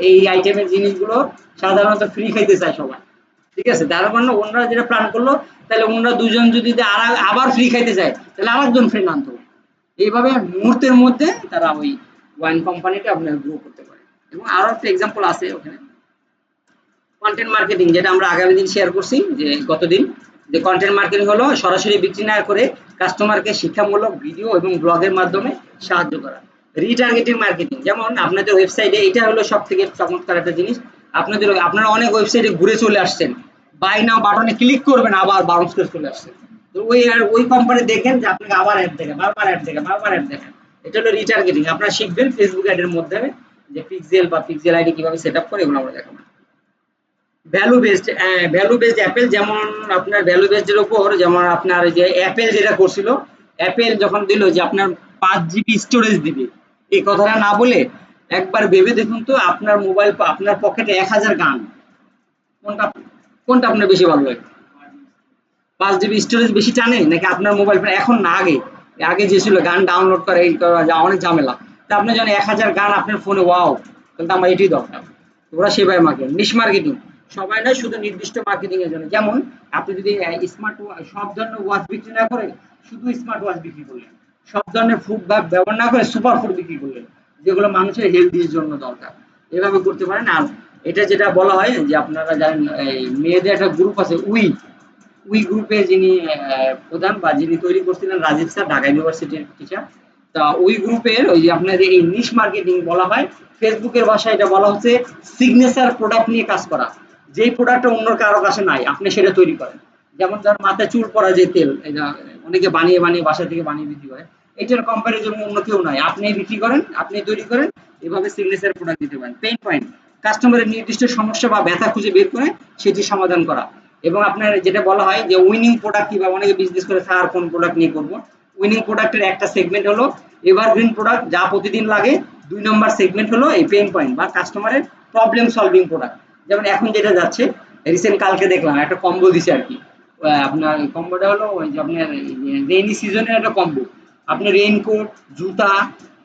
এই আইটেমের জিনিসগুলো সাধারণত ফ্রি খাইতে চায় সবাই, ঠিক আছে? তার মানে ওনারা যেটা প্ল্যান করলো, তাহলে ওনারা দুজন যদি আবার ফ্রি খাইতে চায় তাহলে আরেকজন ফ্রেন্ড আনতে হবে। এইভাবে মুহূর্তের মধ্যে তারা ওই ওয়াইন কোম্পানিটা আপনার গ্রো করতে পারে। এবং আরো একটা এক্সাম্পল আছে ওখানে, কন্টেন্ট মার্কেটিং, যেটা আমরা আগামী দিন শেয়ার করছি, যে গতদিন, যে কন্টেন্ট মার্কেটিং হলো সরাসরি বিক্রি না করে কাস্টমারকে শিক্ষামূলক ভিডিও এবং ব্লগের মাধ্যমে সাহায্য করা। রিটার্গেটিং মার্কেটিং, যেমন আপনাদের ওয়েবসাইটে, এটা হলো সব থেকে চমৎকার একটা জিনিস, আপনারা অনেক ওয়েবসাইটে ঘুরে চলে আসছেন, বাই নাও বাটনে ক্লিক করবেন আবার বাউন্স করে চলে আসছেন, তো ওই কোম্পানি দেখেন যে আপনাকে আবার অ্যাড দেখে, বারবার অ্যাড দেখেন। এটা হলো রিটার্গেটিং। আপনারা শিখবেন ফেসবুক অ্যাডের মধ্যে যে পিক্সেল আইডি কিভাবে সেট আপ করে, এগুলো আমরা দেখাবো। ভ্যালু বেসড অ্যাপেল, যেমন আপনার ভ্যালু বেসড এর উপর, যেমন আপনার যে অ্যাপেল যেটা করছিল, অ্যাপেল যখন দিল যে আপনার 5 জিবি স্টোরেজ দিবে, এই কথাটা না বলে একবার ভেবে দেখুন তো, আপনার মোবাইল, আপনার পকেটে 1000 গান, কোনটা কোনটা আপনার বেশি ভালো লাগে? 5 জিবি স্টোরেজ বেশি টানে নাকি আপনার মোবাইল ফোন? এখন না, আগে আগে যে ছিল গান ডাউনলোড করা, এই করা, যা অনেক ঝামেলা। তা আপনি যখন 1000 গান আপনার ফোনে, ওয়াও, তাহলে তো আমার এটাই দরকার। ওরা সেভাবে মার্কেটিং, নিশ মার্কেটিং, সবাই নয়, শুধু নির্দিষ্ট মার্কেটিং এর জন্য। যেমন আপনি যদি স্মার্ট সব ধরনের ওয়াচ বিক্রি না করে শুধু স্মার্ট ওয়াচ বিক্রি করলেন, সব ধরনের ফুড ব্যবহার না করে সুপার ফুড বিক্রি করলেন, যেগুলো মানুষের হেলথির জন্য দরকার, এভাবে করতে পারেন। আর এটা যেটা বলা হয় যে আপনারা জানেন, এই মেয়েদের একটা গ্রুপ আছে, উই গ্রুপের যিনি প্রধান বা যিনি তৈরি করছিলেন, রাজীব স্যার, ঢাকা ইউনিভার্সিটির টিচার। তা ওই গ্রুপের ওই যে আপনাদের এই নিশ মার্কেটিং বলা হয়, ফেসবুকের ভাষায় এটা বলা হচ্ছে সিগনেচার প্রোডাক্ট নিয়ে কাজ করা। যেই প্রোডাক্টটা অন্য কারো কাছে নাই, আপনি সেটা তৈরি করেন। যেমন ধর মাথায় চুল পড়া যে তেল, এটা অনেকে বানিয়ে বানিয়ে বাসা থেকে বানিয়ে বিক্রি করে, এটার কম্পারিজন অন্য কেউ নাই, আপনি বিক্রি করেন, আপনি তৈরি করেন। এভাবে সিগনেচার প্রোডাক্ট দিতে পারেন। পেইন পয়েন্ট, কাস্টমারের নির্দিষ্ট সমস্যা বা ব্যথা খুঁজে বের করে সেটি সমাধান করা। এবং আপনার যেটা বলা হয় যে উইনিং প্রোডাক্ট, কিভাবে অনেকে বিজনেস করে স্যার কোন প্রোডাক্ট নিয়ে করবো, উইনিং প্রোডাক্টের একটা সেগমেন্ট হলো এভারগ্রিন প্রোডাক্ট, যা প্রতিদিন লাগে। 2 নম্বর সেগমেন্ট হলো এই পেইন পয়েন্ট বা কাস্টমারের প্রবলেম সলভিং প্রোডাক্ট। যেমন এখন যেটা যাচ্ছে, রিসেন্ট কালকে দেখলাম একটা কম্বো দিছে আর কি, আপনার কম্বোটা হলো ওই যে আপনার রেইনি সিজনের একটা কম্বো। আপনি রেইনকোট, জুতা,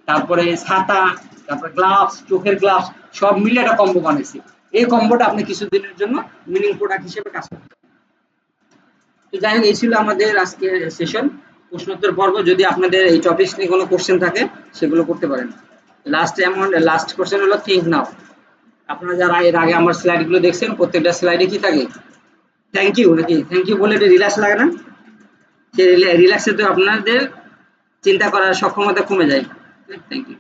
তারপরে ছাতা, তারপরে গ্লাভস, চোখের গ্লাভস, সব মিলে একটা কম্বো বানাইছে। এই কম্বোটা আপনি কিছুদিনের জন্য উইনিং প্রোডাক্ট হিসেবে কাজ করতে পারেন। তো যাই হোক, এই ছিল আমাদের আজকের সেশন, প্রশ্নোত্তর পর্ব। যদি আপনাদের এই টপিক নিয়ে কোনো কোশ্চেন থাকে সেগুলো করতে পারেন। লাস্ট কোশ্চেন হলো থিঙ্ক নাও। আপনারা যারা এর আগে আমার স্লাইড গুলো দেখছেন, প্রত্যেকটা স্লাইডে কি থাকে? থ্যাংক ইউ, নাকি থ্যাংক ইউ বলে এটা রিল্যাক্স লাগে না? সেই রিল্যাক্সে তো আপনাদের চিন্তা করার সক্ষমতা কমে যায়। Thank you.